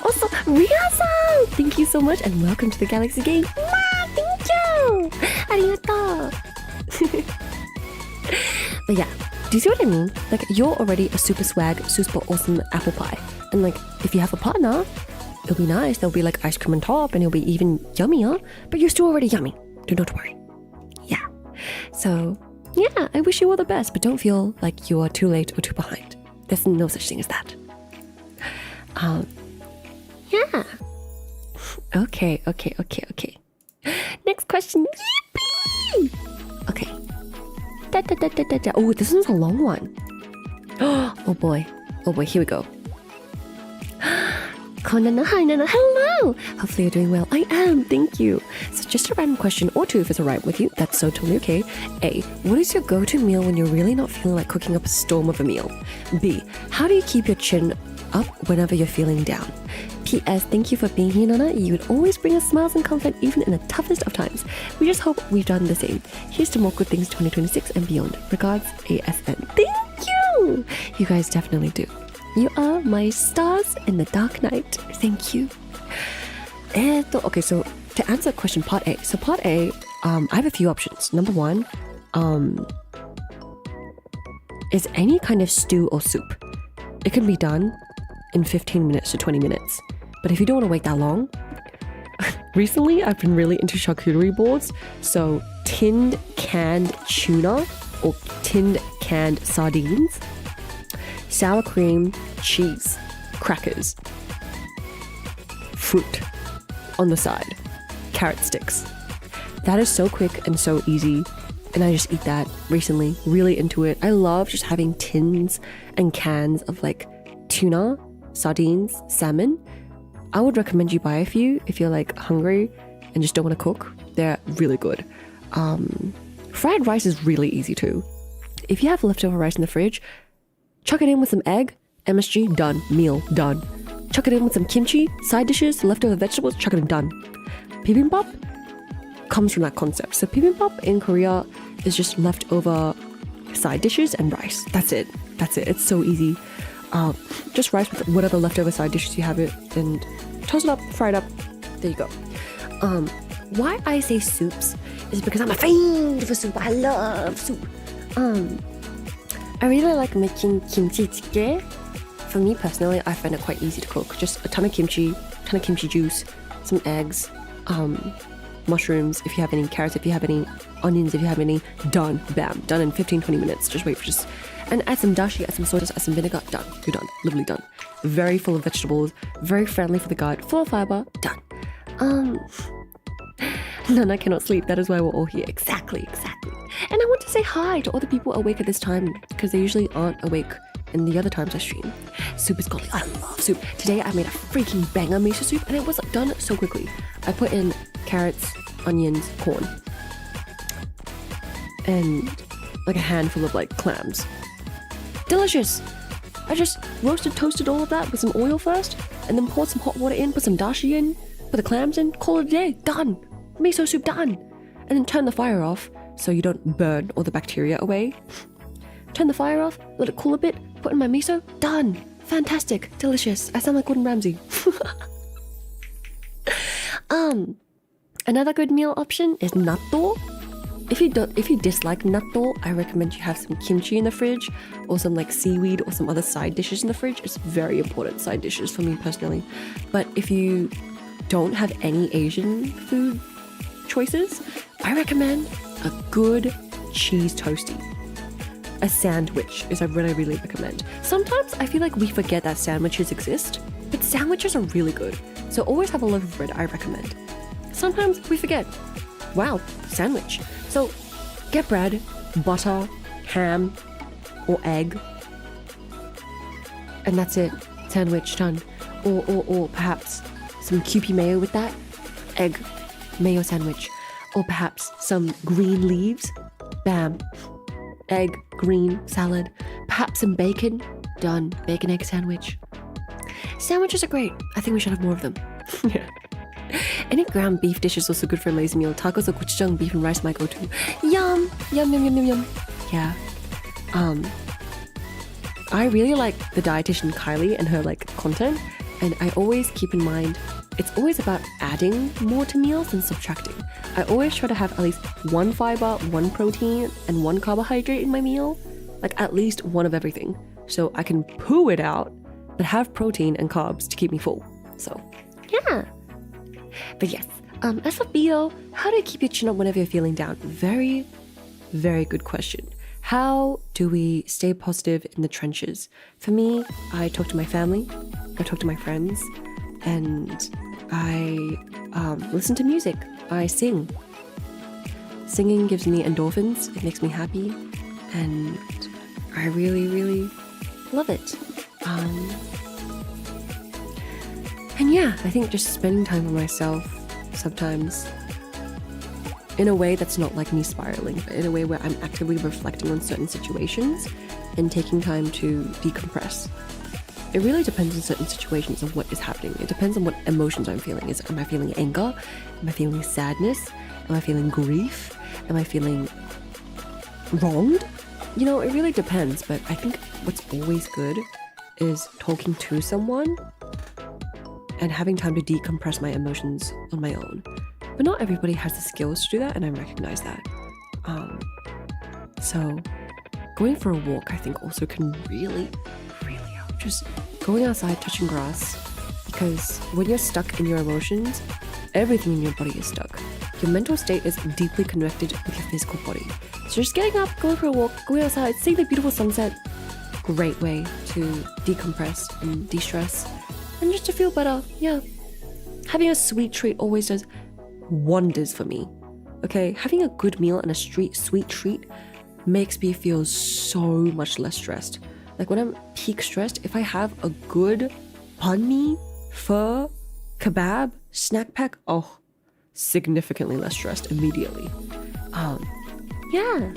Also, Ria-san! Thank you so much and welcome to the Galaxy game. Thank you! Arigato! But yeah, do you see what I mean? Like, you're already a super swag, super awesome apple pie. And like, If you have a partner, it'll be nice. There'll be like ice cream on top and it'll be even yummier, but you're still already yummy. Do not worry. Yeah. So, yeah, I wish you all the best, but don't feel like you are too late or too behind. There's no such thing as that. Yeah. Okay. Next question. Yippee! Okay. Oh, this one's a long one. Oh boy, here we go. Hello! Hopefully you're doing well. I am, thank you. So just a random question or two if it's alright with you. That's so totally okay. A, what is your go-to meal when you're really not feeling like cooking up a storm of a meal? B, how do you keep your chin up whenever you're feeling down? P.S. Thank you for being here, Nana. You would always bring us smiles and comfort even in the toughest of times. We just hope we've done the same. Here's to more good things 2026 and beyond. Regards, ASN. Thank you! You guys definitely do. You are my stars in the dark night. Thank you. Okay, so to answer question part A. So part A, I have a few options. Number one, is any kind of stew or soup. It can be done in 15 minutes to 20 minutes. But if you don't want to wait that long, recently I've been really into charcuterie boards. So tinned canned tuna or tinned canned sardines, sour cream, cheese, crackers, fruit on the side, carrot sticks. That is so quick and so easy. And I just eat that recently, really into it. I love just having tins and cans of like tuna, sardines, salmon. I would recommend you buy a few if you're like hungry and just don't want to cook. They're really good. Fried rice is really easy too. If you have leftover rice in the fridge, chuck it in with some egg, MSG, done. Meal, done. Chuck it in with some kimchi, side dishes, leftover vegetables, chuck it in, done. Bibimbap comes from that concept. So bibimbap in Korea is just leftover side dishes and rice. That's it. It's so easy. Just rice with whatever leftover side dishes you have it and toss it up, fry it up. There you go. Why I say soups is because I'm a fiend for soup. I love soup. I really like making kimchi jjigae. For me personally, I find it quite easy to cook. Just a ton of kimchi juice, some eggs, mushrooms if you have any, carrots if you have any, onions if you have any, done, bam, done in 15-20 minutes. Just wait for and add some dashi, add some soy sauce, add some vinegar, done. You're done. Literally done. Very full of vegetables, very friendly for the gut, full of fiber, done. Nana cannot sleep. That is why we're all here. Exactly. And I want to say hi to all the people awake at this time because they usually aren't awake in the other times I stream. Soup is godly. I love soup. Today I made a freaking banger miso soup and it was done so quickly. I put in carrots, onions, corn, and like a handful of like clams. Delicious! I just toasted all of that with some oil first and then poured some hot water in, put some dashi in, put the clams in, call it a day. Done! Miso soup done! And then turn the fire off so you don't burn all the bacteria away. Turn the fire off, let it cool a bit, put in my miso, done! Fantastic, delicious. I sound like Gordon Ramsay. Another good meal option is natto. If you dislike natto, I recommend you have some kimchi in the fridge or some like seaweed or some other side dishes in the fridge. It's very important side dishes for me personally. But if you don't have any Asian food choices, I recommend a good cheese toastie. A sandwich is what I really recommend. Sometimes I feel like we forget that sandwiches exist, but sandwiches are really good. So always have a loaf of bread, I recommend. Sometimes we forget. Wow, sandwich. So get bread, butter, ham, or egg, and that's it. Sandwich done. Or perhaps some Kewpie mayo with that. Egg, mayo sandwich. Or perhaps some green leaves. Bam. Egg, green, salad. Perhaps some bacon. Done. Bacon egg sandwich. Sandwiches are great. I think we should have more of them. Yeah. Any ground beef dish is also good for a lazy meal. Tacos or gochujang beef and rice my go-to. Yum! Yum. Yeah. I really like the dietitian Kylie and her like content, and I always keep in mind it's always about adding more to meals than subtracting. I always try to have at least one fiber, one protein, and one carbohydrate in my meal. Like at least one of everything. So I can poo it out, but have protein and carbs to keep me full. So, yeah. But yes, as for me though, how do you keep your chin up whenever you're feeling down? Very, very good question. How do we stay positive in the trenches? For me, I talk to my family, I talk to my friends, and I listen to music. I sing. Singing gives me endorphins, it makes me happy, and I really, really love it. And yeah, I think just spending time with myself sometimes in a way that's not like me spiraling, but in a way where I'm actively reflecting on certain situations and taking time to decompress. It really depends on certain situations of what is happening. It depends on what emotions I'm feeling. Am I feeling anger? Am I feeling sadness? Am I feeling grief? Am I feeling wronged? You know, it really depends, but I think what's always good is talking to someone and having time to decompress my emotions on my own. But not everybody has the skills to do that, and I recognize that. So going for a walk, I think also can really, really help. Just going outside, touching grass, because when you're stuck in your emotions, everything in your body is stuck. Your mental state is deeply connected with your physical body. So just getting up, going for a walk, going outside, seeing the beautiful sunset, great way to decompress and de-stress and just to feel better. Yeah. Having a sweet treat always does wonders for me. Okay, having a good meal and a sweet treat makes me feel so much less stressed. Like when I'm peak stressed, if I have a good banh mi, pho, kebab, snack pack, oh, significantly less stressed immediately. Yeah.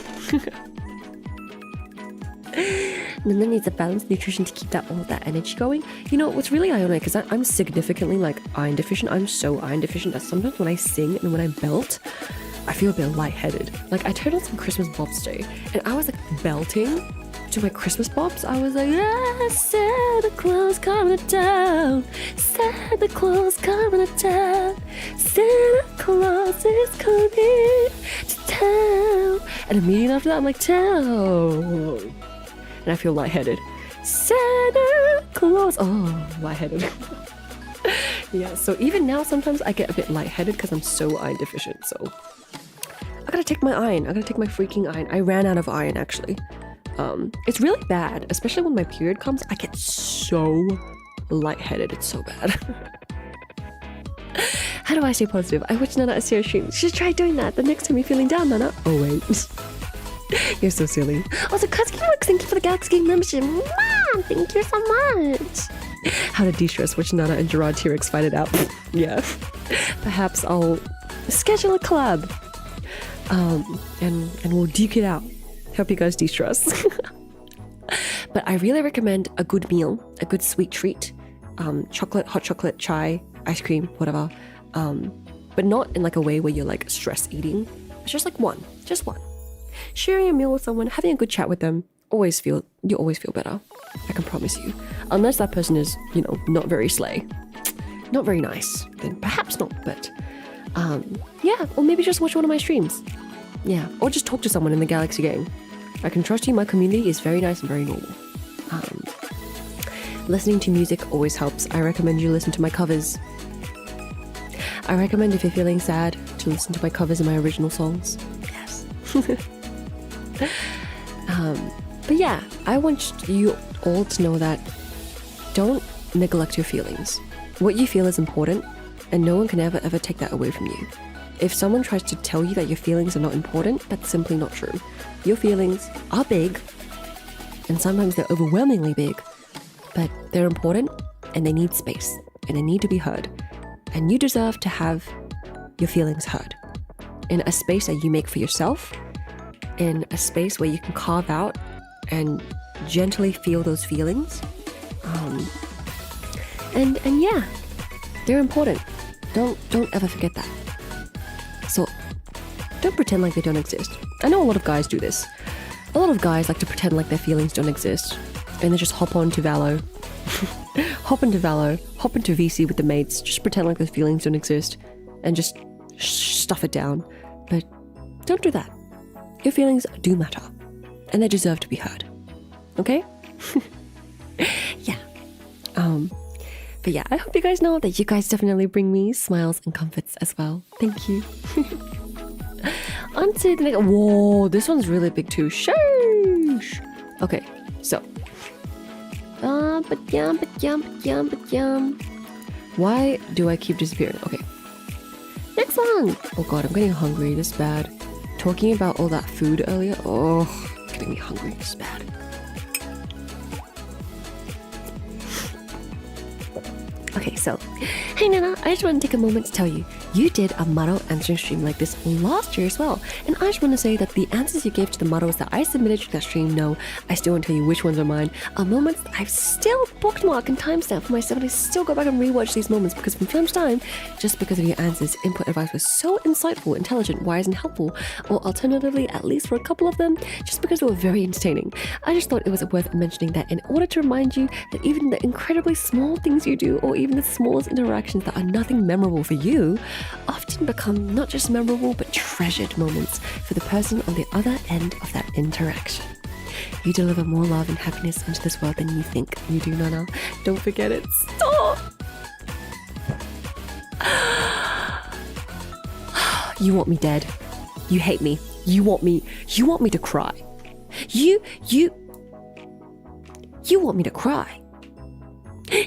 And then needs a balanced nutrition to keep all of that energy going. You know, what's really ironic is that I'm significantly like iron deficient. I'm so iron deficient that sometimes when I sing and when I belt, I feel a bit lightheaded. Like I turned on some Christmas bops today and I was like belting to my Christmas bops. I was like, ah, Santa Claus coming to town, Santa Claus coming to town, Santa Claus is coming to town. And immediately after that I'm like, town. And I feel lightheaded. Santa Claus. Oh, lightheaded. Yeah, so even now sometimes I get a bit lightheaded because I'm so iron deficient. So I gotta take my iron. I gotta take my freaking iron. I ran out of iron actually. It's really bad, especially when my period comes. I get so lightheaded. It's so bad. How do I stay positive? I watch Nana a serious stream. You should try doing that the next time you're feeling down, Nana. Oh wait. You're so silly. Also, Kazuki Works, thank you for the Galaxy Game membership. Mom, thank you so much. How to de-stress, which Nana and Gerard T-Rex fight it out. Yeah. Perhaps I'll schedule a collab. And we'll duke it out. Help you guys de-stress. But I really recommend a good meal, a good sweet treat. Chocolate, hot chocolate, chai, ice cream, whatever. But not in like a way where you're like stress eating. It's just like one. Sharing a meal with someone, having a good chat with them, you always feel better. I can promise you. Unless that person is, you know, not very slay. Not very nice. Then perhaps not, but yeah, or maybe just watch one of my streams. Yeah, or just talk to someone in the Galaxy game. I can trust you, my community is very nice and very normal. Listening to music always helps. I recommend you listen to my covers. I recommend if you're feeling sad to listen to my covers and my original songs. Yes. But yeah, I want you all to know that don't neglect your feelings. What you feel is important, and no one can ever take that away from you. If someone tries to tell you that your feelings are not important, that's simply not true. Your feelings are big, and sometimes they're overwhelmingly big, but they're important, and they need space, and they need to be heard. And you deserve to have your feelings heard in a space that you make for yourself, in a space where you can carve out and gently feel those feelings. And yeah, they're important. Don't ever forget that. So don't pretend like they don't exist. I know a lot of guys do this. A lot of guys like to pretend like their feelings don't exist, and they just hop into Valo, hop into VC with the mates, just pretend like their feelings don't exist, and just stuff it down. But don't do that. Your feelings do matter, and they deserve to be heard. Okay? Yeah. But yeah, I hope you guys know that you guys definitely bring me smiles and comforts as well. Thank you. On to the next. Whoa, this one's really big too. Sheesh. Okay, so. Why do I keep disappearing? Okay. Next one. Oh god, I'm getting hungry. This is bad. Talking about all that food earlier. Oh, getting me hungry. This is bad. Okay, so, hey Nana, I just want to take a moment to tell you, you did a model answering stream like this last year as well. And I just want to say that the answers you gave to the models that I submitted to that stream, no, I still won't tell you which ones are mine, are moments that I've still bookmarked and timestamped for myself, and I still go back and rewatch these moments because from time to time, just because of your answers, input advice was so insightful, intelligent, wise, and helpful, or alternatively, at least for a couple of them, just because they were very entertaining. I just thought it was worth mentioning that in order to remind you that even the incredibly small things you do, or even the smallest interactions that are nothing memorable for you, often become not just memorable but treasured moments for the person on the other end of that interaction. You deliver more love and happiness into this world than you think you do, Nana. Don't forget it. Stop! You want me dead. You hate me. You want me to cry. You want me to cry.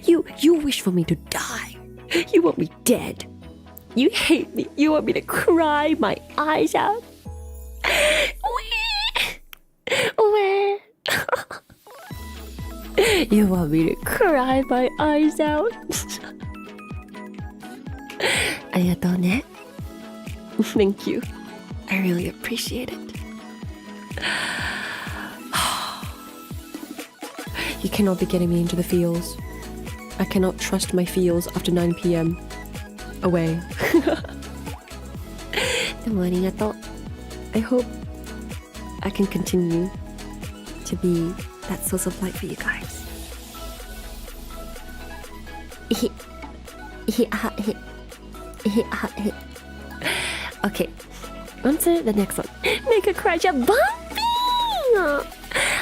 You wish for me to die. You want me dead. You hate me. You want me to cry my eyes out. Where? You want me to cry my eyes out. ありがとうね. Thank you. I really appreciate it. You cannot be getting me into the feels. I cannot trust my feels after 9 p.m. away. でもありがとう. I hope I can continue to be that source of light for you guys. Okay, on to the next one. Make a cry, Bumpy!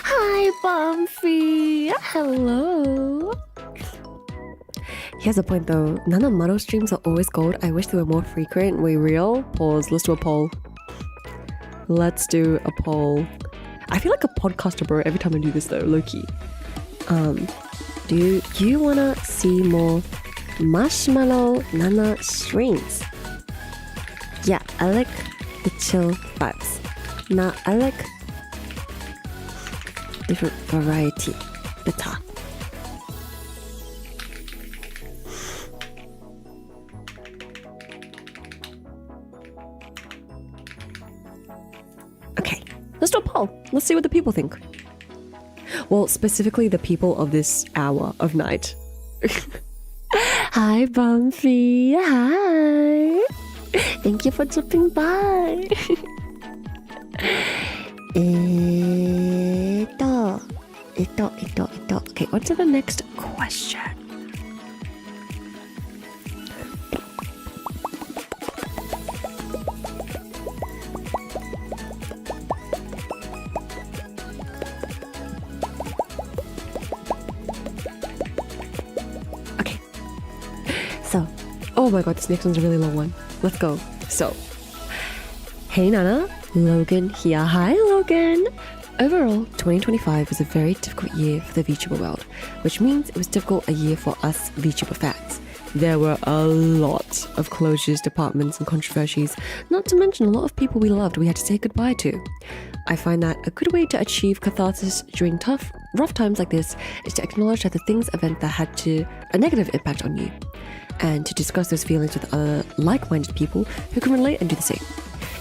Hi, Bumpy. Hello. Here's a point though. Nana model streams are always gold. I wish they were more frequent. Wait, real? Pause. Let's do a poll. Let's do a poll. I feel like a podcaster, bro, every time I do this though, low-key. Do you wanna see more Marshmallow Nana streams? Yeah, I like the chill vibes. Nah, I like different variety better. Okay, let's do a poll. Let's see what the people think. Well, specifically the people of this hour of night. Hi, Bumpy. Hi. Thank you for dropping by. Okay, on to the next question. Okay. So, oh my god, this next one's a really long one. Let's go. So, hey Nana, Logan here. Hi Logan. Overall, 2025 was a very difficult year for the VTuber world, which means it was difficult a year for us VTuber fans. There were a lot of closures, departments, and controversies, not to mention a lot of people we loved we had to say goodbye to. I find that a good way to achieve catharsis during tough, rough times like this is to acknowledge that the things event that had a negative impact on you, and to discuss those feelings with other like-minded people who can relate and do the same.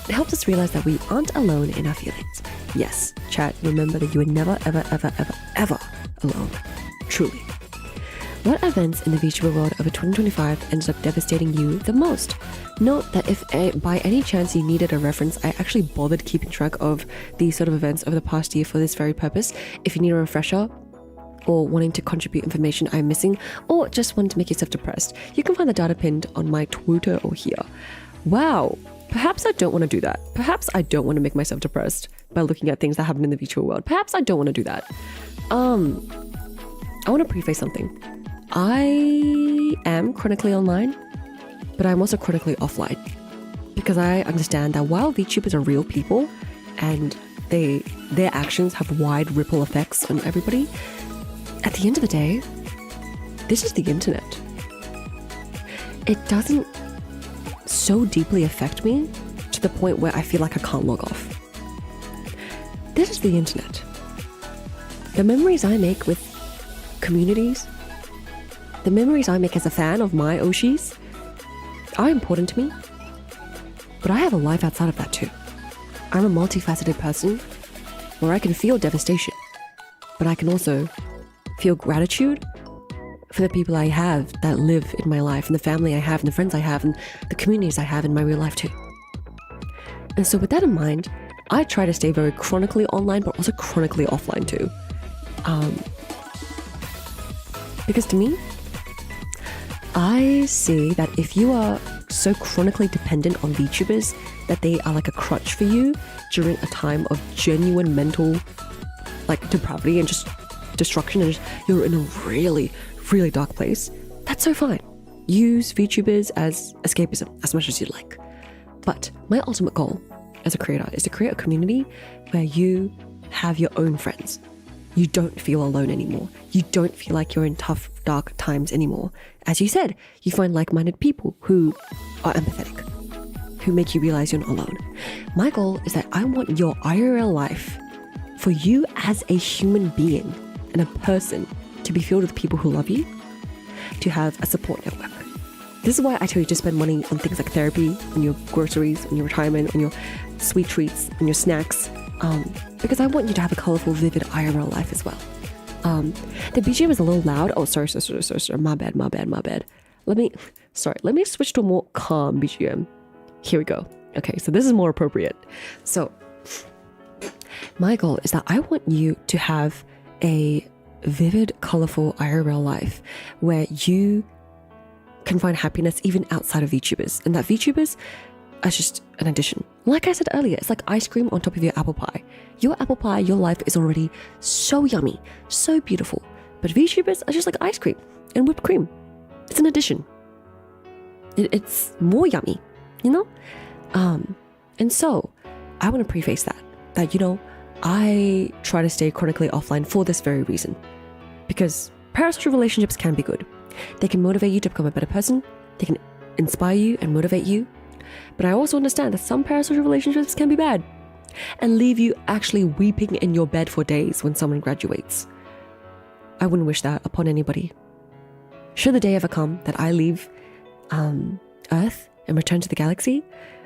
It helps us realize that we aren't alone in our feelings. Yes, chat, remember that you are never, ever, ever, ever, ever alone. Truly. What events in the VTuber world over 2025 ended up devastating you the most? Note that if by any chance you needed a reference, I actually bothered keeping track of these sort of events over the past year for this very purpose. If you need a refresher, or wanting to contribute information I'm missing, or just want to make yourself depressed, you can find the data pinned on my Twitter or here. Wow, perhaps I don't want to do that. Perhaps I don't want to make myself depressed by looking at things that happen in the virtual world. Perhaps I don't want to do that. I want to preface something. I am chronically online, but I'm also chronically offline. Because I understand that while VTubers are real people and their actions have wide ripple effects on everybody, at the end of the day, this is the internet. It doesn't so deeply affect me to the point where I feel like I can't log off. This is the internet. The memories I make with communities, the memories I make as a fan of my Oshis are important to me, but I have a life outside of that too. I'm a multifaceted person where I can feel devastation, but I can also feel gratitude for the people I have that live in my life, and the family I have, and the friends I have, and the communities I have in my real life too. And so with that in mind, I try to stay very chronically online, but also chronically offline too. Because to me, I see that if you are so chronically dependent on VTubers that they are like a crutch for you during a time of genuine mental like depravity and just destruction, and you're in a really, really dark place, that's so fine. Use VTubers as escapism as much as you'd like. But my ultimate goal as a creator is to create a community where you have your own friends. You don't feel alone anymore. You don't feel like you're in tough, dark times anymore. As you said, you find like-minded people who are empathetic, who make you realize you're not alone. My goal is that I want your IRL life, for you as a human being and a person, to be filled with people who love you, to have a support network. This is why I tell you to spend money on things like therapy, on your groceries, on your retirement, on your sweet treats, on your snacks, because I want you to have a colorful, vivid IRL life as well. The BGM is a little loud. Oh, sorry. My bad. Let me switch to a more calm BGM. Here we go. Okay, so this is more appropriate. So my goal is that I want you to have a vivid, colorful IRL life where you can find happiness even outside of VTubers, and that VTubers are just an addition. Like I said earlier, it's like ice cream on top of your apple pie. Your apple pie, your life is already so yummy, so beautiful, but VTubers are just like ice cream and whipped cream. It's an addition. It's more yummy, you know? And so I want to preface that, you know, I try to stay chronically offline for this very reason, because parasocial relationships can be good. They can motivate you to become a better person. They can inspire you and motivate you. But I also understand that some parasocial relationships can be bad and leave you actually weeping in your bed for days when someone graduates. I wouldn't wish that upon anybody. Should the day ever come that I leave Earth and return to the galaxy,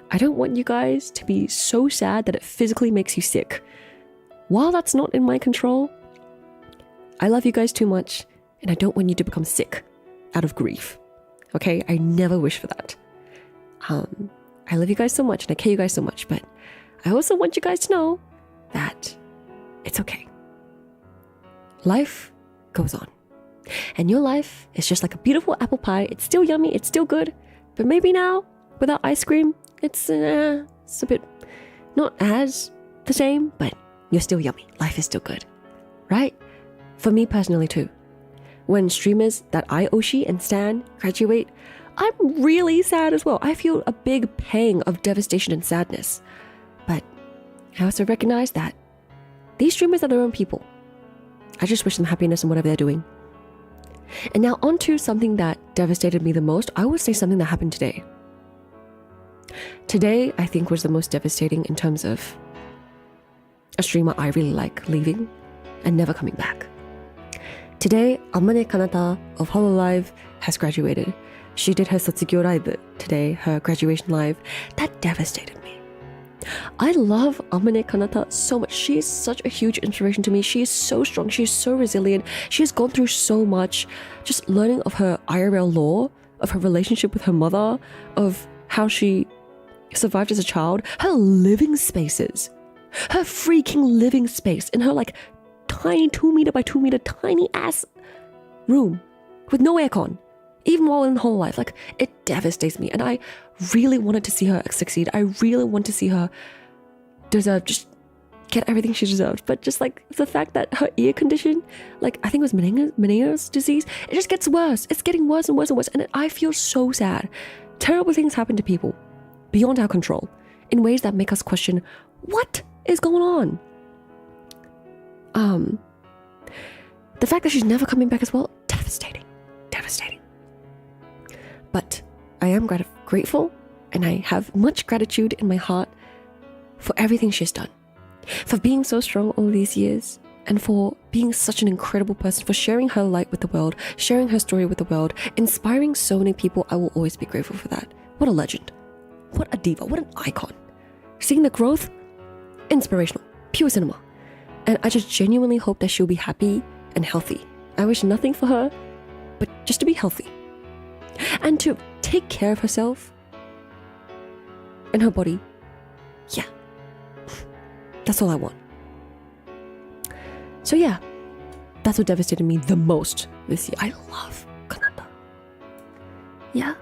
I don't want you guys to be so sad that it physically makes you sick. While that's not in my control, I love you guys too much, and I don't want you to become sick out of grief. Okay? I never wish for that. I love you guys so much and I care you guys so much, but I also want you guys to know that it's okay. Life goes on. And your life is just like a beautiful apple pie. It's still yummy, it's still good, but maybe now, without ice cream, it's a bit not as the same, but you're still yummy. Life is still good, right? For me personally too. When streamers that I Oshi and stan graduate, I'm really sad as well. I feel a big pang of devastation and sadness. But I also recognize that these streamers are their own people. I just wish them happiness in whatever they're doing. And now on to something that devastated me the most. I would say something that happened today. Today, I think, was the most devastating in terms of a streamer I really like leaving and never coming back. Today, Amane Kanata of Hololive has graduated. She did her Sotsugyou Live today, her graduation live. That devastated me. I love Amane Kanata so much. She is such a huge inspiration to me. She is so strong. She is so resilient. She has gone through so much. Just learning of her IRL lore, of her relationship with her mother, of how she survived as a child, her living spaces, her freaking living space in her like tiny 2 meter by 2 meter tiny ass room with no aircon. Even while in whole life, like, it devastates me. And I really wanted to see her succeed. I really want to see her deserve just get everything she deserved. But just like the fact that her ear condition, like I think it was Meninger's disease, it just gets worse. It's getting worse and worse and worse. And I feel so sad. Terrible things happen to people beyond our control in ways that make us question what is going on. The fact that she's never coming back as well, devastating. But I am grateful, and I have much gratitude in my heart for everything she's done, for being so strong all these years, and for being such an incredible person, for sharing her light with the world, sharing her story with the world, inspiring so many people. I will always be grateful for that. What a legend. What a diva. What an icon. Seeing the growth, inspirational, pure cinema. And I just genuinely hope that she'll be happy and healthy. I wish nothing for her, but just to be healthy. And to take care of herself and her body. Yeah. That's all I want. So yeah, that's what devastated me the most this year. I love Kanata. Yeah.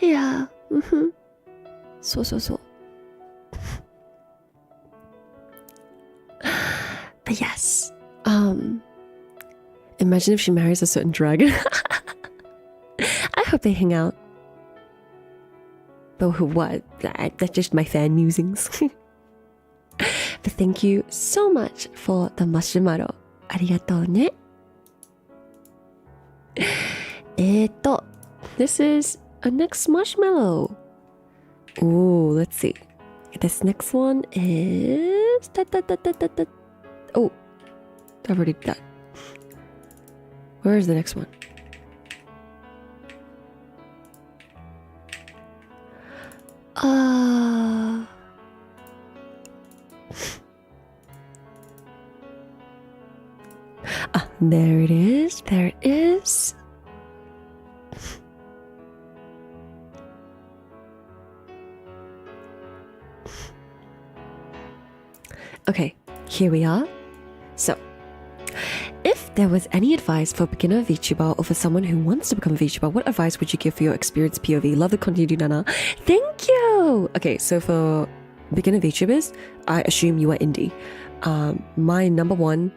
Yeah. So. But yes. Imagine if she marries a certain dragon. I hope they hang out. But what? That's just my fan musings. But thank you so much for the marshmallow. ありがとうね。This is a next marshmallow. Ooh, let's see. This next one is... Oh, I've already done that. Where is the next one? There it is. There it is. Okay, here we are. So, if there was any advice for beginner VTuber or for someone who wants to become a VTuber, what advice would you give for your experienced POV? Love the content you do, Nana. Thank you! Okay, so for beginner VTubers, I assume you are indie. My number one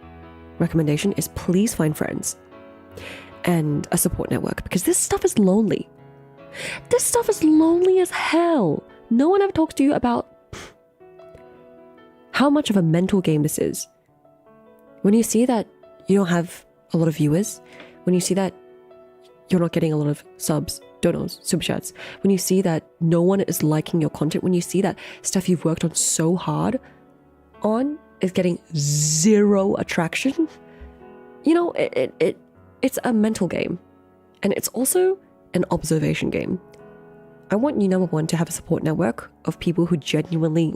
recommendation is please find friends and a support network, because this stuff is lonely. This stuff is lonely as hell. No one ever talks to you about how much of a mental game this is. When you see that you don't have a lot of viewers, when you see that you're not getting a lot of subs, donos, super chats, when you see that no one is liking your content, when you see that stuff you've worked on so hard on is getting zero attraction, you know, it's a mental game. And it's also an observation game. I want you, number one, to have a support network of people who genuinely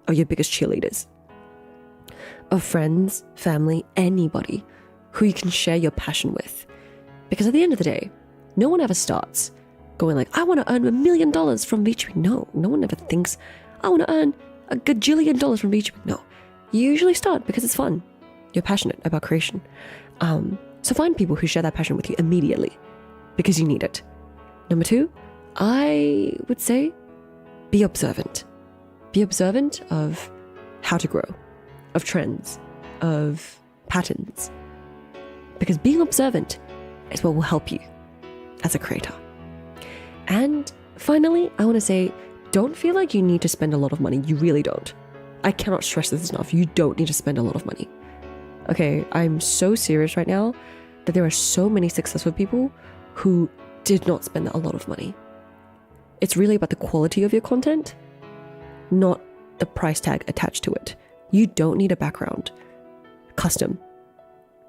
are your biggest cheerleaders. Of friends, family, anybody who you can share your passion with. Because at the end of the day, no one ever starts going like, I want to earn $1 million from VTubing. No one ever thinks, I want to earn a gajillion dollars from VTubing. No. You usually start because it's fun. You're passionate about creation. So find people who share that passion with you immediately because you need it. Number two, I would say be observant. Be observant of how to grow, of trends, of patterns. Because being observant is what will help you as a creator. And finally, I want to say, don't feel like you need to spend a lot of money. You really don't. I cannot stress this enough. You don't need to spend a lot of money. Okay, I'm so serious right now that there are so many successful people who did not spend a lot of money. It's really about the quality of your content, not the price tag attached to it. You don't need a background. Custom.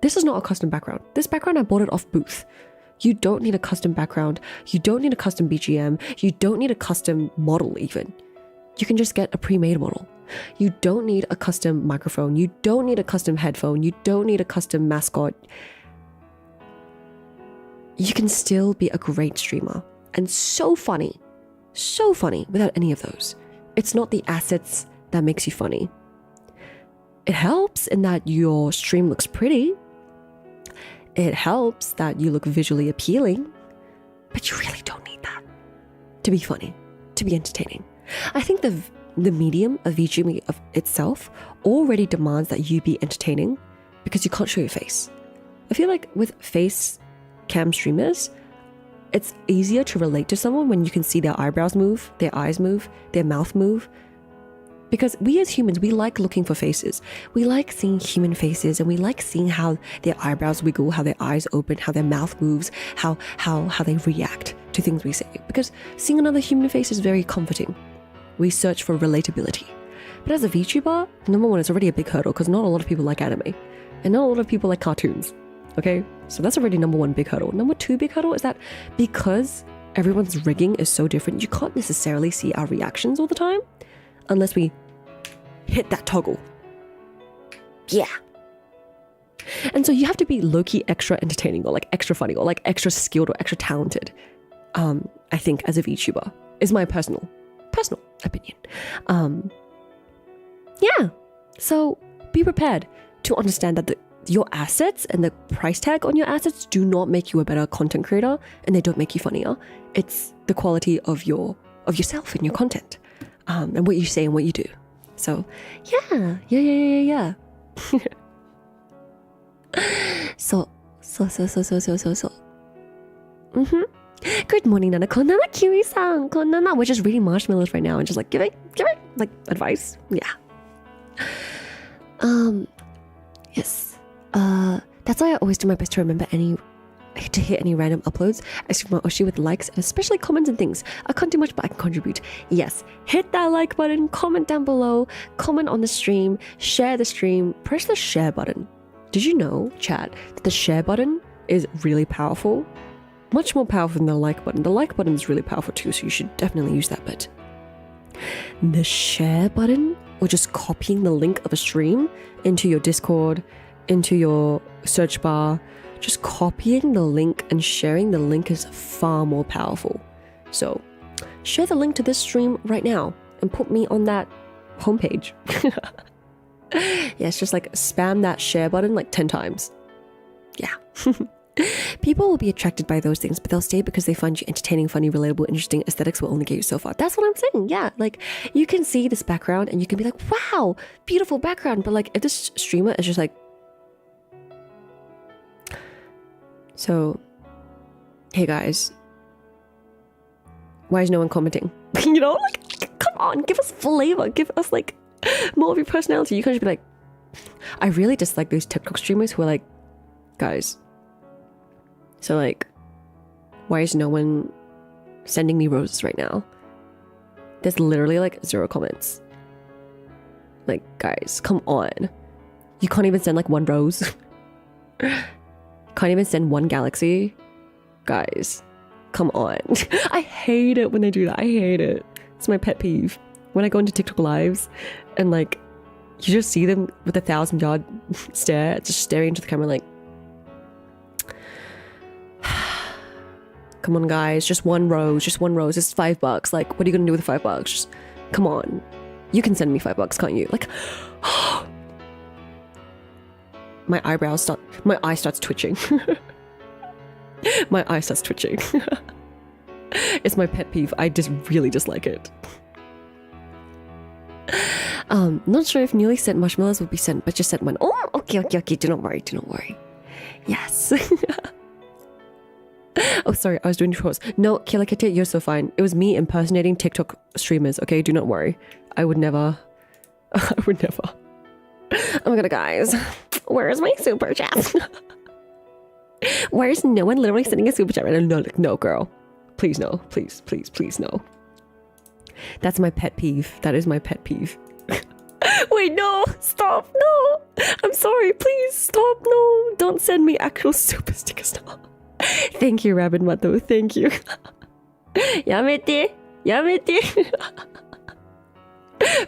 This is not a custom background. This background, I bought it off Booth. You don't need a custom background. You don't need a custom BGM. You don't need a custom model even. You can just get a pre-made model. You don't need a custom microphone. You don't need a custom headphone. You don't need a custom mascot. You can still be a great streamer and so funny without any of those. It's not the assets that makes you funny. It helps in that your stream looks pretty. It helps that you look visually appealing, but you really don't need that to be funny. to be entertaining. I think the medium of VTubing of itself already demands that you be entertaining because you can't show your face. I feel like with face cam streamers, it's easier to relate to someone when you can see their eyebrows move, their eyes move, their mouth move. Because we as humans, we like looking for faces. We like seeing human faces, and we like seeing how their eyebrows wiggle, how their eyes open, how their mouth moves, how they react to things we say. Because seeing another human face is very comforting. We search for relatability. But as a VTuber, number one, it's already a big hurdle because not a lot of people like anime. And not a lot of people like cartoons. Okay? So that's already number one big hurdle. Number two big hurdle is that because everyone's rigging is so different, you can't necessarily see our reactions all the time. Unless we hit that toggle. Yeah. And so you have to be low-key extra entertaining or like extra funny or like extra skilled or extra talented. I think as a VTuber is my personal opinion. Yeah. So be prepared to understand that your assets and the price tag on your assets do not make you a better content creator, and they don't make you funnier. It's the quality of yourself and your content. And what you say and what you do. So, yeah. So. Good morning, Nana. Konana Kiwi-san. Konana. We're just reading Marshmallows right now and just like giving like advice. Yeah. Yes. That's why I always do my best to remember to hit any random uploads. I stream my Oshi with likes and especially comments and things. I can't do much, but I can contribute. Yes, hit that like button, comment down below, comment on the stream, share the stream, press the share button. Did you know, chat, that the share button is really powerful? Much more powerful than the like button. The like button is really powerful too, so you should definitely use that bit. The share button, or just copying the link of a stream into your Discord, into your search bar, just copying the link and sharing the link is far more powerful. So share the link to this stream right now and put me on that homepage. Yeah, it's just like spam that share button like 10 times. Yeah. People will be attracted by those things, but they'll stay because they find you entertaining, funny, relatable, interesting. Aesthetics will only get you so far. That's what I'm saying. Yeah, like you can see this background and you can be like, wow, beautiful background. But like if this streamer is just like, so, hey guys, why is no one commenting? You know, like, come on, give us flavor, give us like more of your personality. You can't just be like, I really dislike those TikTok streamers who are like, guys, so like, why is no one sending me roses right now? There's literally like 0 comments. Like, guys, come on. You can't even send like 1 rose. Can't even send 1 galaxy. Guys, come on. I hate it when they do that. I hate it. It's my pet peeve. When I go into TikTok lives and like, you just see them with a 1,000-yard stare, just staring into the camera like, come on guys, just 1 rose, just 1 rose. It's $5. Like, what are you gonna do with $5? Just, come on. You can send me $5, can't you? Like, my eye starts twitching. My eye starts twitching. It's my pet peeve. I just really dislike it. Not sure if newly sent marshmallows will be sent, but just sent 1. Oh, okay. Do not worry. Yes. Oh, sorry, I was doing chores. No, Kilakete, you're so fine. It was me impersonating TikTok streamers, okay? Do not worry. I would never. Oh my god, guys. Where's my super chat? Where's no one literally sending a super chat right now? No, girl. Please, no. Please, no. That's my pet peeve. That is my pet peeve. Wait, no. Stop. No. I'm sorry. Please, stop. No. Don't send me actual super stickers now. Thank you, Rabbit Mato. Thank you. Yamete.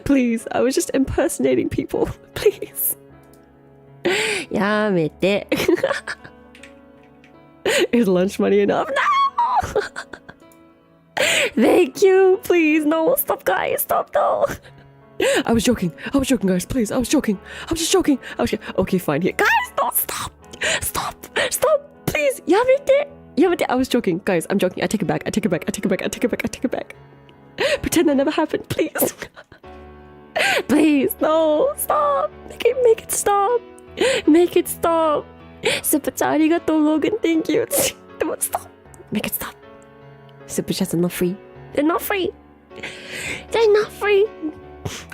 Please, I was just impersonating people. Please. Yamete. Is lunch money enough? No! Thank you. Please, no. Stop, guys. Stop, no. I was joking, guys. Please, I was joking. Okay, fine. Here. Guys, no, stop. Please. Yamete. I was joking. Guys, I'm joking. I take it back. Pretend that never happened, please. Please, no, stop. Make it stop. Make it stop. Super chat, arigato, Logan, thank you. Stop. Make it stop. Super chats are not free. They're not free. They're not free.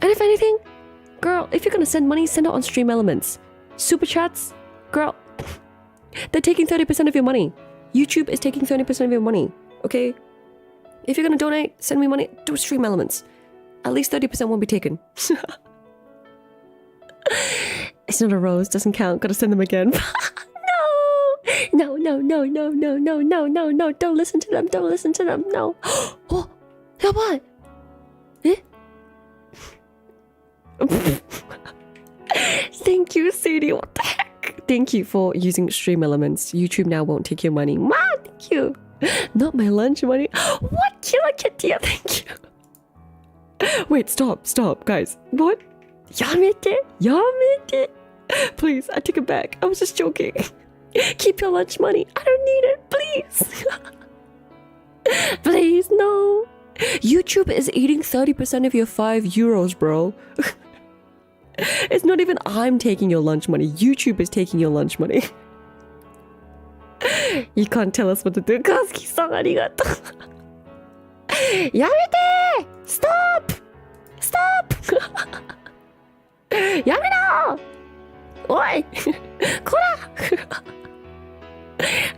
And if anything, girl, if you're gonna send money, send it on Stream Elements. Super chats, girl, they're taking 30% of your money. YouTube is taking 30% of your money, okay? If you're gonna donate, send me money, do Stream Elements. At least 30% won't be taken. It's not a rose, doesn't count, gotta send them again. No, don't listen to them, no. Oh, yeah, what? Eh? Thank you, Sadie, what the heck? Thank you for using Stream Elements. YouTube now won't take your money. Wow, thank you. Not my lunch money. What? Killer Kitty, thank you. Wait, stop, guys. What? Yamete? Please, I take it back. I was just joking. Keep your lunch money. I don't need it, please. Please, no. YouTube is eating 30% of your €5, bro. It's not even I'm taking your lunch money. YouTube is taking your lunch money. You can't tell us what to do. Kazuki-san, arigato. Yamete! Stop! Yamero! Oi! Kora!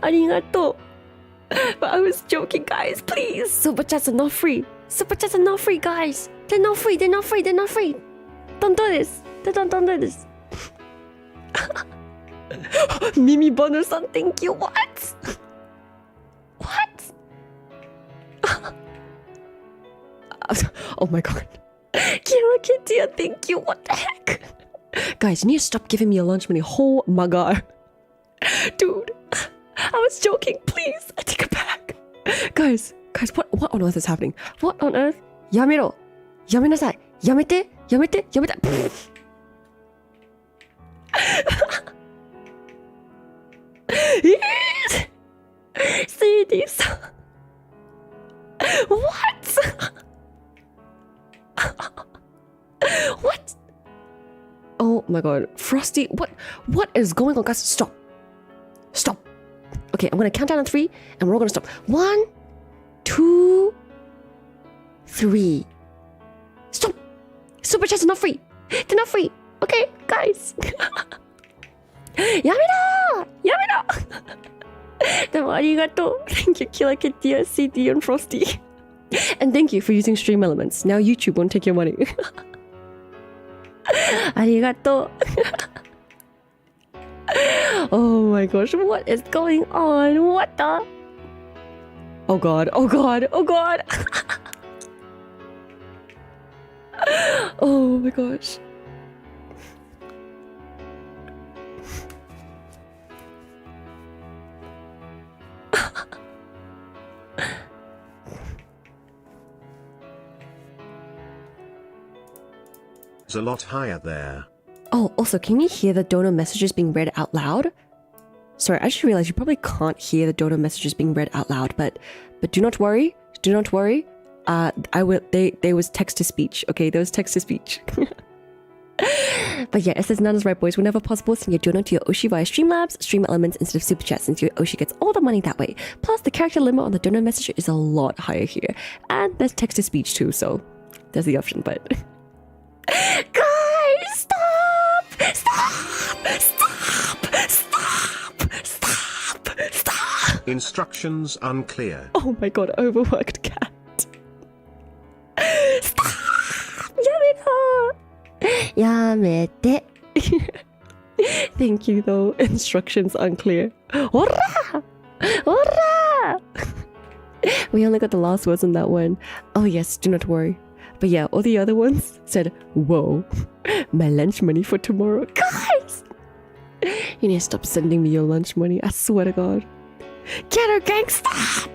Arigato. But I was joking, guys. Please. Super chats are not free. Guys. They're not free. Don't do this. Don't do this. Mimi Bonner-san, thank you. What? Oh my god. Kira Kitty, thank you. What the heck? Guys, you need to stop giving me your lunch money. Oh my god. Dude, I was joking. Please, I take it back. Guys, what on earth is happening? What on earth? Yamero. Yamenasai. Yamete. See this? What? What? Oh my god. Frosty, what is going on, guys? Stop. Okay, I'm gonna count down on 3 and we're all gonna stop. 1, 2, 3. Stop. Super chats are not free. They're not free. Okay, guys. Yamero! Arigato. Thank you, Killer Kitty, CD, and Frosty. And thank you for using Stream Elements. Now YouTube won't take your money. Arigato. Oh my gosh, what is going on? What the? Oh god. Oh my gosh.
It's a lot higher there.
Oh, also, can you hear the donor messages being read out loud? Sorry, I just realized you probably can't hear the donor messages being read out loud, but do not worry. There was text to speech, okay? There was text to speech. But yeah, it says Nana's right, boys. Whenever possible, send your donor to your Oshi via Streamlabs, Stream Elements instead of Super Chat, since your Oshi gets all the money that way. Plus, the character limit on the donor message is a lot higher here. And there's text to speech too, so there's the option, but... Guys, stop!
Instructions unclear.
Oh my god, overworked cat. Stop! Yamete. Thank you though. Instructions unclear. Ora! We only got the last words on that one. Oh yes, do not worry. But yeah, all the other ones said, whoa, my lunch money for tomorrow. Guys! You need to stop sending me your lunch money. I swear to God. Get her, gang! Stop!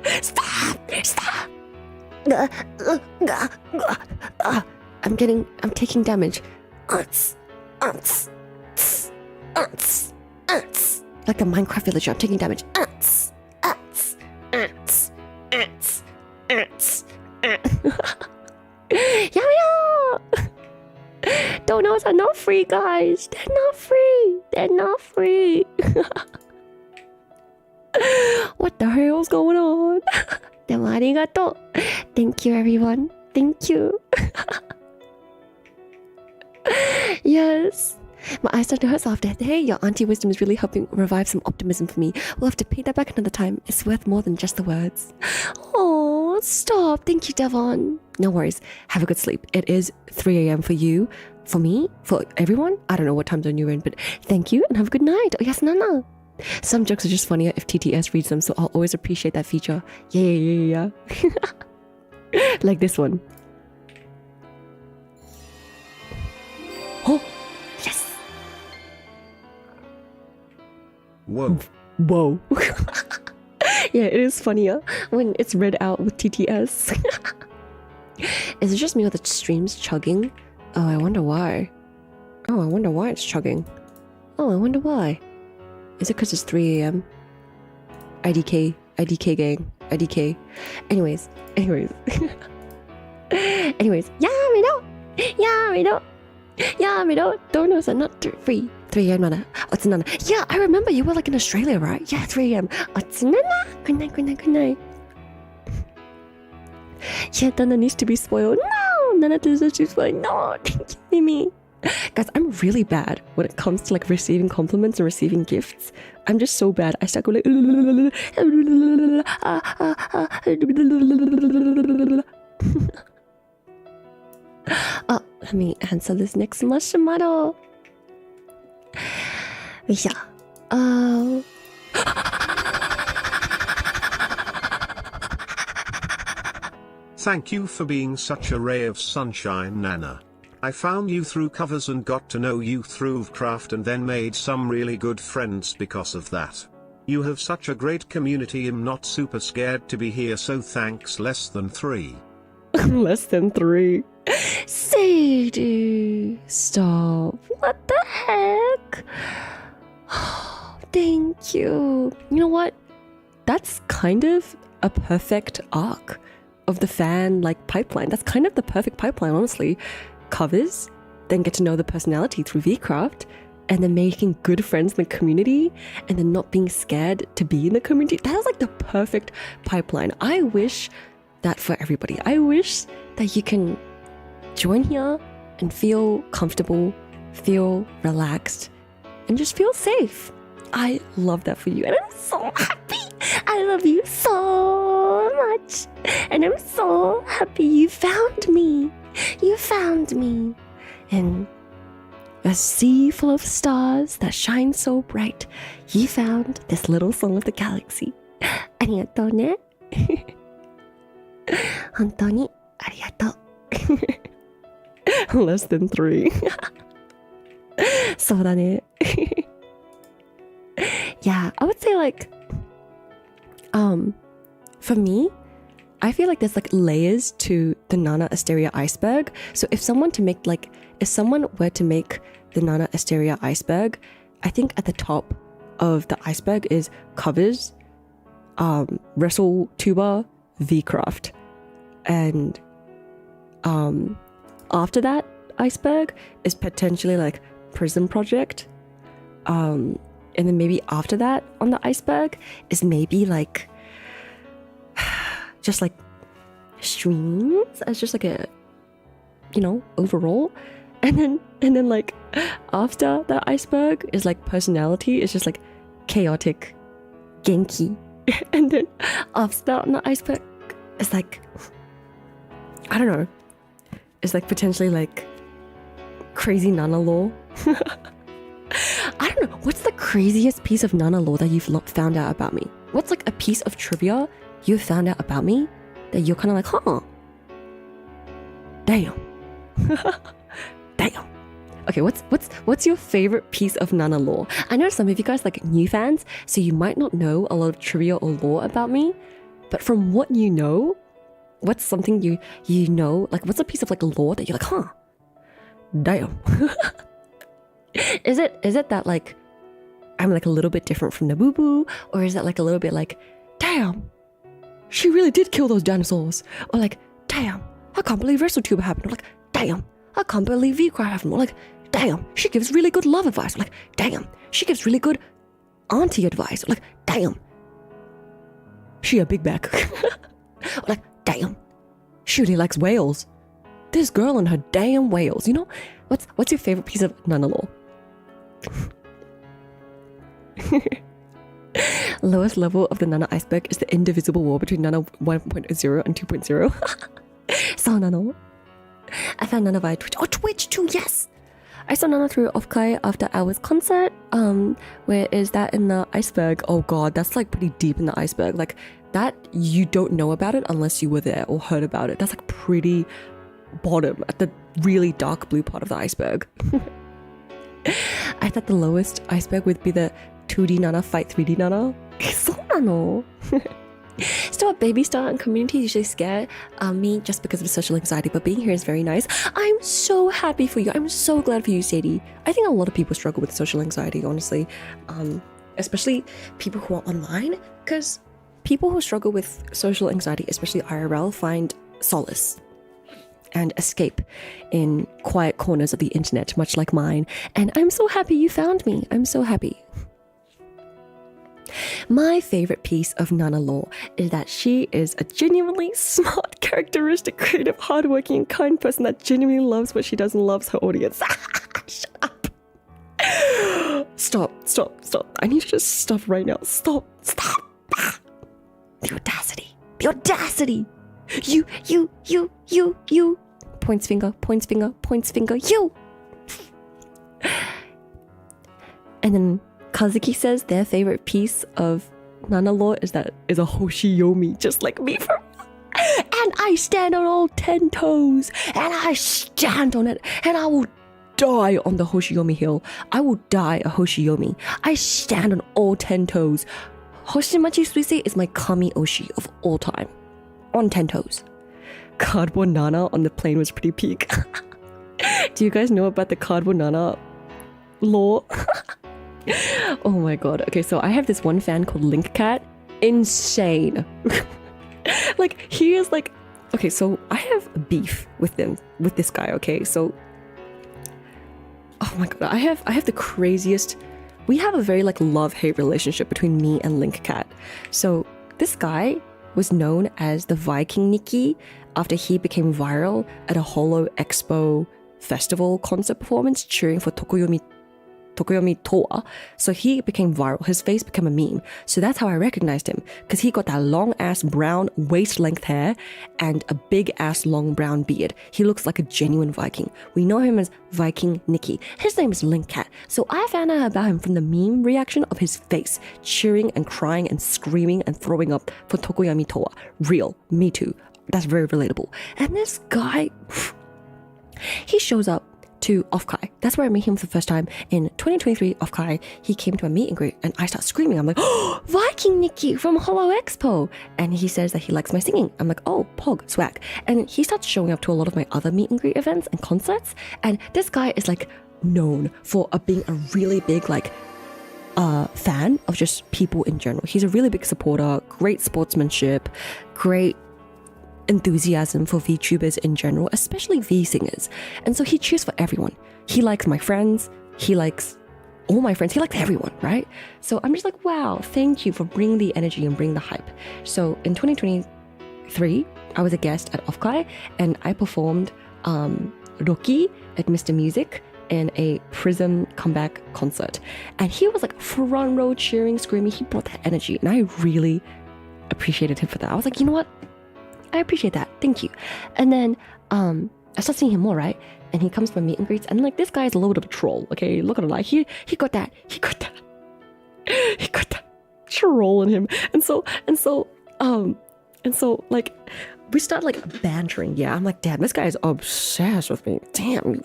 I'm taking damage. Like a Minecraft villager, I'm taking damage. are not free, guys. They're not free. They're not free. What the hell's going on? でもありがとう。Thank you, everyone. Thank you. Yes. My eyes started to hurt after. Hey, your auntie wisdom is really helping revive some optimism for me. We'll have to pay that back another time. It's worth more than just the words. Oh, stop. Thank you, Devon. No worries. Have a good sleep. It is 3 a.m. for you, for me, for everyone. I don't know what time zone you're in, but thank you and have a good night. Oh, yes, Nana. Some jokes are just funnier if TTS reads them, so I'll always appreciate that feature. Yeah. Like this one. Oh, yes.
Whoa.
Whoa. Yeah, it is funnier when it's read out with TTS. Is it just me or the stream's chugging? Oh, I wonder why. Oh, I wonder why it's chugging. Oh, I wonder why. Is it because it's 3 a.m.? IDK gang, IDK. Anyways. Anyways, Yamido, donuts are not free. 3 a.m. Nana. Otsunana. Yeah, I remember you were like in Australia, right? Yeah, 3 a.m. Otsunana. Good night. Yeah, Nana needs to be spoiled. No, Nana deserves to be spoiled. No, thank you, Mimi. Guys, I'm really bad when it comes to like receiving compliments and receiving gifts. I'm just so bad. I start going like oh, let me answer this next marshmallow. Yeah.
Thank you for being such a ray of sunshine, Nana. I found you through covers and got to know you through craft and then made some really good friends because of that. You have such a great community. I'm not super scared to be here, so thanks. Less than 3.
Less than 3. Sadie, stop. What the heck? Thank you. You know what? That's kind of a perfect arc of the fan like pipeline. That's kind of the perfect pipeline, honestly. Covers, then get to know the personality through VCraft, and then making good friends in the community, and then not being scared to be in the community. That is like the perfect pipeline. I wish that for everybody. I wish that you can join here and feel comfortable, feel relaxed, and just feel safe. I love that for you, and I'm so happy. I love you so much, and I'm so happy you found me. You found me in a sea full of stars that shine so bright. You found this little song of the galaxy. ありがとうね。本当にありがとう。Less than 3. そうだね。Yeah, I would say like, for me, I feel like there's like layers to the Nana Artsteria iceberg. So if someone were to make the Nana Artsteria iceberg, I think at the top of the iceberg is covers, WrestleTuber, VCraft, and after that iceberg is potentially like Prison Project, and then maybe after that on the iceberg is maybe like just like streams as just like a, you know, overall, and then like after the iceberg is like personality is just like chaotic, Genki, and then after that on the iceberg is like, I don't know, it's like potentially like crazy Nana lore. I don't know, what's the craziest piece of Nana lore that you've found out about me? What's like a piece of trivia you found out about me that you're kind of like, huh? Damn. Damn. Okay, what's your favorite piece of Nana lore? I know some of you guys like new fans, so you might not know a lot of trivia or lore about me, but from what you know, what's something you know, like what's a piece of like lore that you're like, huh? Damn. Is it that like I'm like a little bit different from Nabubu, or is it like a little bit like, damn, she really did kill those dinosaurs, or like, damn, I can't believe WrestleTuber happened, or like, damn, I can't believe VCraft happened, or like, damn, she gives really good love advice. Or like, damn, she gives really good auntie advice. Or like, damn, she a big back. Or like, damn, she really likes whales. This girl and her damn whales. You know, what's your favorite piece of Nana-law? Lowest level of the Nana iceberg is the indivisible wall between Nana 1.0 and 2.0. Saw Nana. I found Nana via Twitch. Oh, Twitch too, yes! I saw Nana through Offkai after our concert. Where is that in the iceberg? Oh god, that's like pretty deep in the iceberg. Like that, you don't know about it unless you were there or heard about it. That's like pretty bottom at the really dark blue part of the iceberg. I thought the lowest iceberg would be the 2D Nana fight 3D Nana. Still a baby star and community usually scare me just because of social anxiety, but being here is very nice. I'm so happy for you. I'm so glad for you, Sadie. I think a lot of people struggle with social anxiety, honestly, especially people who are online, because people who struggle with social anxiety, especially IRL, find solace and escape in quiet corners of the internet, much like mine. And I'm so happy you found me. I'm so happy. My favorite piece of Nana-law is that she is a genuinely smart, characteristic, creative, hardworking, and kind person that genuinely loves what she does and loves her audience. Shut up. Stop. I need to just stop right now. Stop. The audacity. You. Points finger, you. And then Kazuki says their favorite piece of Nana-law is a Hoshiyomi, just like me. And I stand on all 10 toes, and I stand on it, and I will die on the Hoshiyomi hill. I will die a Hoshiyomi. I stand on all 10 toes. Hoshimachi Suisei is my Kami Oshi of all time. On 10 toes. Cardboard Nana on the plane was pretty peak. Do you guys know about the Cardboard Nana law? Oh my god. Okay, so I have this one fan called Linkcat. Insane. Like, he is like... Okay, so I have beef with this guy, okay? So... Oh my god, I have the craziest... We have a very, like, love-hate relationship between me and Linkcat. So, this guy was known as the Viking Nikki after he became viral at a Holo Expo festival concert performance cheering for Tokoyomi Toa. So he became viral. His face became a meme. So that's how I recognized him, because he got that long ass brown waist length hair and a big ass long brown beard. He looks like a genuine Viking. We know him as Viking Nikki. His name is Linkcat. So I found out about him from the meme reaction of his face cheering and crying and screaming and throwing up for Tokoyami Toa. Real. Me too. That's very relatable. And this guy, he shows up to Offkai. That's where I met him for the first time in 2023 Offkai. He came to a meet and greet and I start screaming. I'm like, oh, Viking Nikki from Holo Expo. And he says that he likes my singing. I'm like, oh, pog, swag. And he starts showing up to a lot of my other meet and greet events and concerts. And this guy is like known for being a really big like fan of just people in general. He's a really big supporter, great sportsmanship, great enthusiasm for VTubers in general, especially V singers. And so he cheers for everyone. He likes my friends. He likes all my friends. He likes everyone, right? So I'm just like, wow, thank you for bringing the energy and bringing the hype. So in 2023, I was a guest at Offkai and I performed Rocky at Mr. Music in a Prism comeback concert. And he was like front row cheering, screaming. He brought that energy and I really appreciated him for that. I was like, you know what? I appreciate that. Thank you. And then I start seeing him more, right? And he comes to my meet and greets, and like this guy is a little bit of a troll. Okay, look at him, like he got that troll in him. And so like we start like bantering. Yeah, I'm like, damn, this guy is obsessed with me. Damn.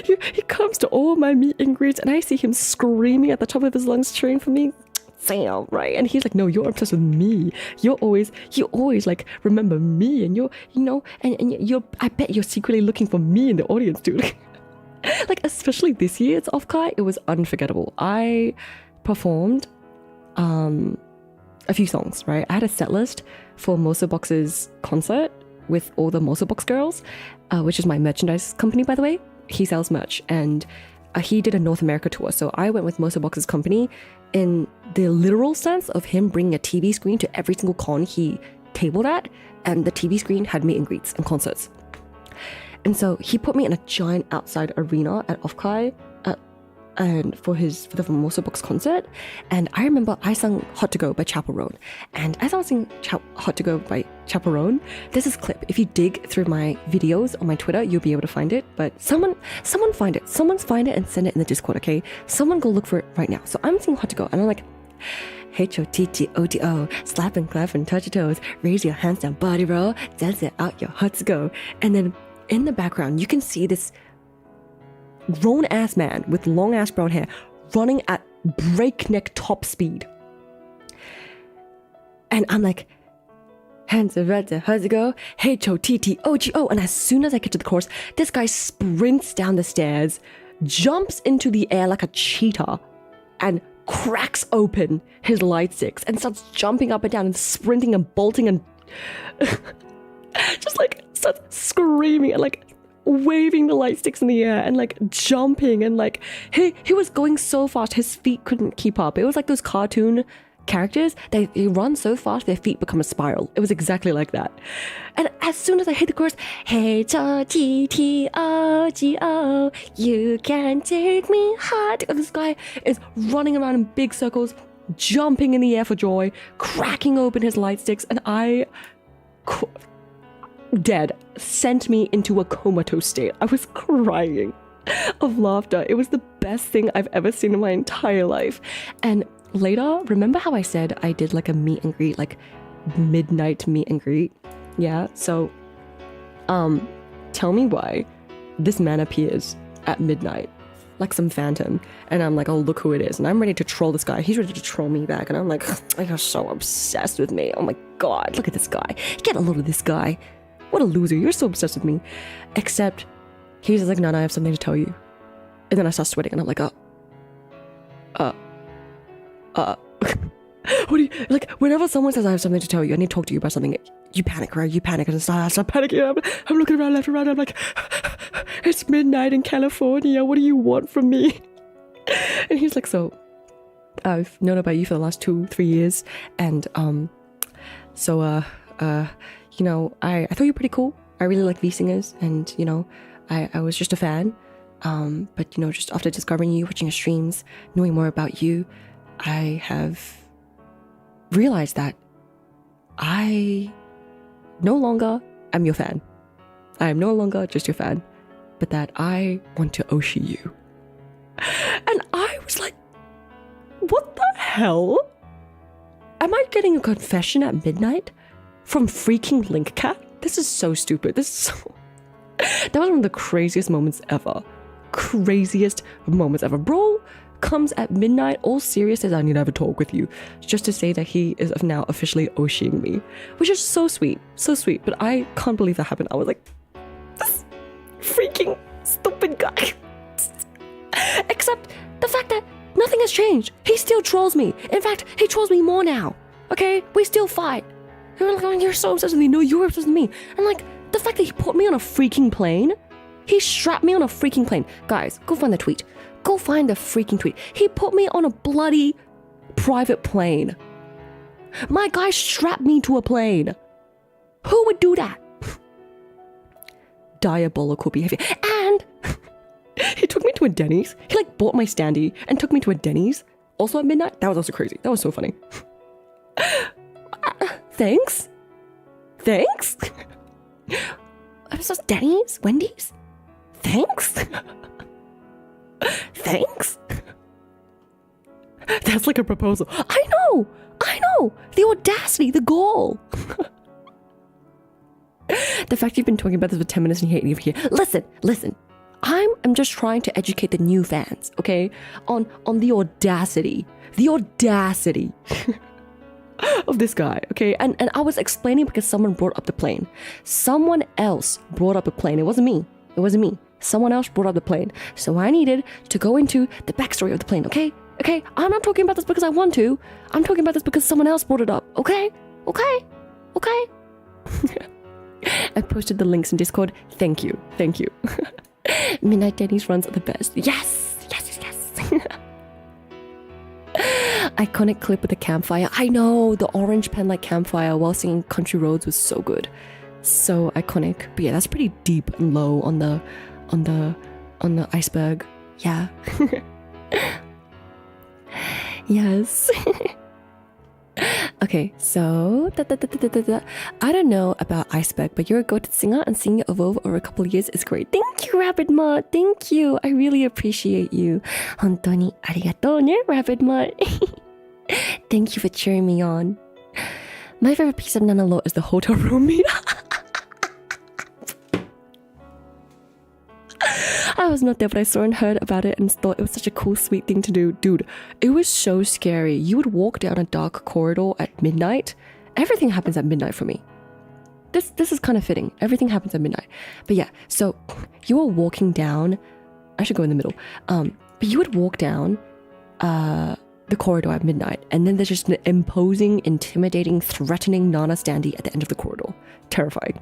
He comes to all my meet and greets, and I see him screaming at the top of his lungs, cheering for me. Sam, right? And he's like, no, you're obsessed with me. You always like remember me, and I bet you're secretly looking for me in the audience, dude. Like, especially this year, it's Offkai, it was unforgettable. I performed a few songs, right? I had a set list for Moso Box's concert with all the Moso Box girls, which is my merchandise company, by the way. he sells merch, and he did a North America tour. So I went with Mosa Box's company in the literal sense of him bringing a TV screen to every single con he tabled at, and the TV screen had meet and greets and concerts. And so he put me in a giant outside arena at Offkai and for the Formosa Box concert. And I remember I sung Hot to Go by Chaperone. And as I was singing Hot to Go by Chaperone, there's this clip. If you dig through my videos on my Twitter, you'll be able to find it. But someone find it. Someone's find it and send it in the Discord, okay? Someone go look for it right now. So I'm singing Hot to Go and I'm like, H-O-T-T-O-T-O, slap and clap and touch your toes, raise your hands down, body roll, dance it out, your Hot to Go. And then in the background, you can see this grown-ass man with long-ass brown hair running at breakneck top speed. And I'm like, hands are red, how's it go? H-O-T-T-O-G-O. And as soon as I get to the chorus, this guy sprints down the stairs, jumps into the air like a cheetah, and cracks open his light sticks and starts jumping up and down and sprinting and bolting and just like starts screaming and like waving the light sticks in the air and like jumping, and like he was going so fast his feet couldn't keep up. It was like those cartoon characters, they run so fast their feet become a spiral. It was exactly like that. And as soon as I hit the chorus, H-O-T-T-O-G-O, you can take me hard, this guy is running around in big circles, jumping in the air for joy, cracking open his light sticks, and I dead sent me into a comatose state. I was crying of laughter. It was the best thing I've ever seen in my entire life. And later, remember how I said I did like a meet and greet, like midnight meet and greet? Yeah, so tell me why this man appears at midnight like some phantom, and I'm like, oh, look who it is, and I'm ready to troll this guy. He's ready to troll me back, and I'm like you're so obsessed with me. Oh my god, look at this guy. Get a load of this guy. What a loser. You're so obsessed with me. Except he's just like, no, I have something to tell you. And then I start sweating and I'm like, what do you, like, whenever someone says I have something to tell you, I need to talk to you about something, you panic, right? You panic, and I start panicking. I'm looking around left and right. I'm like, it's midnight in California. What do you want from me? And he's like, so I've known about you for the last 2-3 years. And, you know, I thought you were pretty cool. I really like V singers, and, you know, I was just a fan. But, you know, just after discovering you, watching your streams, knowing more about you, I have realized that I no longer am your fan. I am no longer just your fan, but that I want to Oshi you. And I was like, what the hell? Am I getting a confession at midnight from freaking Linkcat? This is so stupid. That was one of the craziest moments ever. Bro comes at midnight, all serious, says I need to have a talk with you, just to say that he is now officially Oshiing me, which is so sweet, but I can't believe that happened. I was like, this freaking stupid guy. Except the fact that nothing has changed. He still trolls me. In fact, he trolls me more now. Okay, we still fight. You're like, oh, you're so obsessed with me. No, you're obsessed with me. And like, the fact that he put me on a freaking plane, he strapped me on a freaking plane. Guys, go find the tweet. Go find the freaking tweet. He put me on a bloody private plane. My guy strapped me to a plane. Who would do that? Diabolical behavior. And he took me to a Denny's. He like bought my standee and took me to a Denny's. Also at midnight. That was also crazy. That was so funny. Thanks? So Denny's? Wendy's? Thanks? Thanks? That's like a proposal. I know! The audacity, the gall. The fact you've been talking about this for 10 minutes and you hate me over here. Listen. I'm just trying to educate the new fans, okay? On the audacity. Of this guy, okay? And I was explaining because someone brought up the plane. Someone else brought up the plane. It wasn't me. Someone else brought up the plane. So I needed to go into the backstory of the plane, okay? I'm not talking about this because I want to. I'm talking about this because someone else brought it up, okay? I posted the links in Discord. Thank you. Midnight Danny's runs are the best. Yes! Yes, yes, yes! Iconic clip with the campfire. I know! The orange pen like campfire while singing Country Roads was so good. So iconic. But yeah, that's pretty deep and low on the iceberg. Yeah. Yes. Okay, so I don't know about Iceberg, but you're a go-to singer and seeing it evolve over a couple of years is great. Thank you, Rabbit Mutt. Thank you. I really appreciate you. 本当にありがとうね, Rabbit Mutt. Thank you for cheering me on. My favorite piece of Nana lore is the hotel room meet. I was not there, but I saw and heard about it and thought it was such a cool, sweet thing to do. Dude, it was so scary. You would walk down a dark corridor at midnight. Everything happens at midnight for me. This is kind of fitting. Everything happens at midnight. But yeah, so you were walking down. I should go in the middle. But you would walk down the corridor at midnight, and then there's just an imposing, intimidating, threatening Nana standee at the end of the corridor. Terrifying.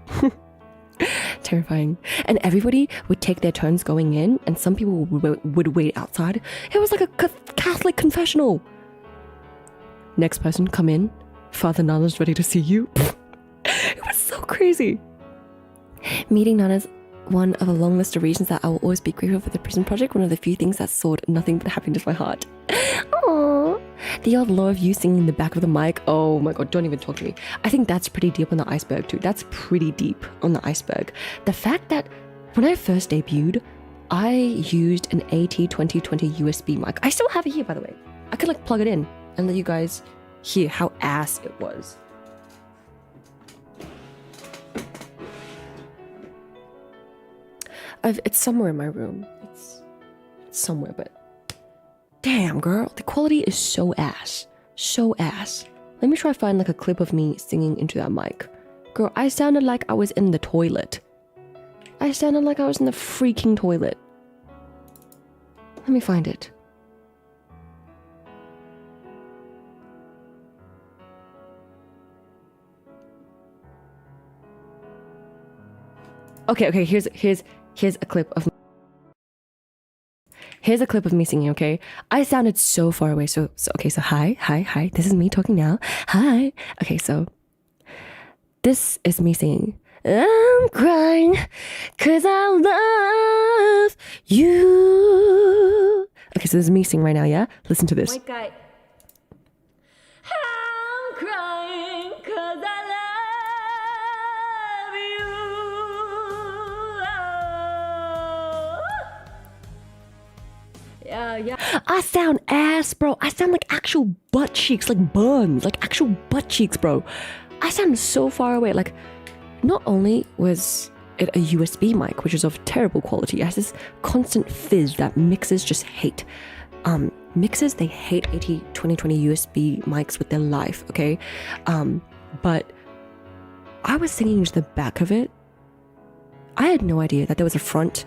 Terrifying. And everybody would take their turns going in, and some people would wait outside. It was like a Catholic confessional. Next person, come in. Father Nana's ready to see you. It was so crazy. Meeting Nana's one of a long list of reasons that I will always be grateful for the prison project. One of the few things that soared nothing but happiness to my heart. Aww. The old lore of you singing in the back of the mic. Oh my god, don't even talk to me. I think that's pretty deep on the iceberg too. That's pretty deep on the iceberg. The fact that when I first debuted, I used an AT2020 USB mic. I still have it here, by the way. I could like plug it in and let you guys hear how ass it was. It's somewhere in my room. It's somewhere, but damn, girl, the quality is so ass. So ass. Let me try to find like a clip of me singing into that mic. Girl, I sounded like I was in the toilet. I sounded like I was in the freaking toilet. Let me find it. Okay, here's a clip of me singing, okay? I sounded so far away. So hi. This is me talking now. Hi. Okay, so this is me singing. I'm crying 'cause I love you. Okay, so this is me singing right now, yeah? Listen to this.
White guy. I'm crying 'cause I love you. Yeah.
I sound ass, bro. I sound like actual butt cheeks, like buns, like actual butt cheeks, bro. I sound so far away. Like, not only was it a USB mic, which is of terrible quality, it has this constant fizz that mixers just hate. Mixers, they hate AT2020 USB mics with their life, okay? But I was singing into the back of it. I had no idea that there was a front.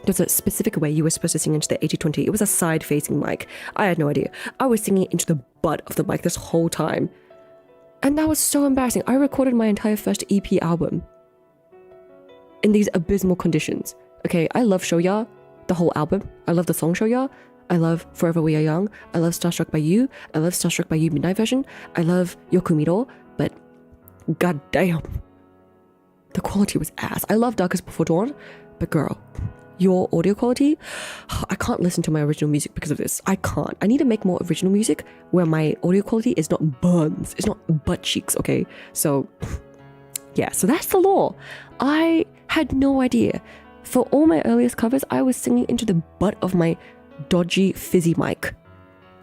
There's a specific way you were supposed to sing into the AT20. It was a side-facing mic. I had no idea. I was singing into the butt of the mic this whole time. And that was so embarrassing. I recorded my entire first EP album in these abysmal conditions. Okay, I love Shoya, the whole album. I love the song Shoya. I love Forever We Are Young. I love Starstruck by You. I love Starstruck by You Midnight version. I love Yokumiro, but goddamn, the quality was ass. I love Darkest Before Dawn, but girl, your audio quality, I can't listen to my original music because of this. I can't. I need to make more original music where my audio quality is not buns. It's not butt cheeks, okay? So, yeah, so that's the law. I had no idea. For all my earliest covers, I was singing into the butt of my dodgy fizzy mic.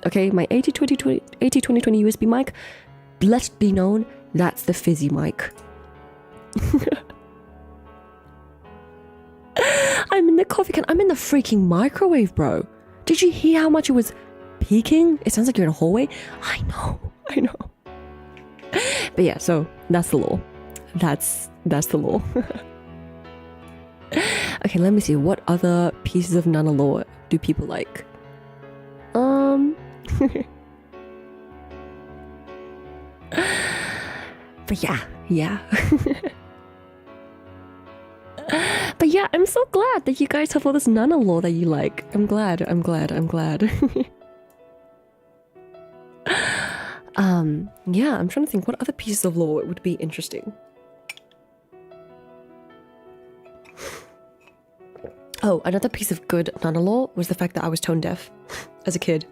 Okay, my AT2020 USB mic, let it be known, that's the fizzy mic. I'm in the coffee can. I'm in the freaking microwave, bro. Did you hear how much it was peaking? It sounds like you're in a hallway. I know. But yeah, so that's the law. That's the law. Okay, let me see. What other pieces of Nana lore do people like? But yeah. But yeah, I'm so glad that you guys have all this Nana lore that you like. I'm glad. Yeah, I'm trying to think what other pieces of lore would be interesting. Oh, another piece of good Nana lore was the fact that I was tone deaf as a kid.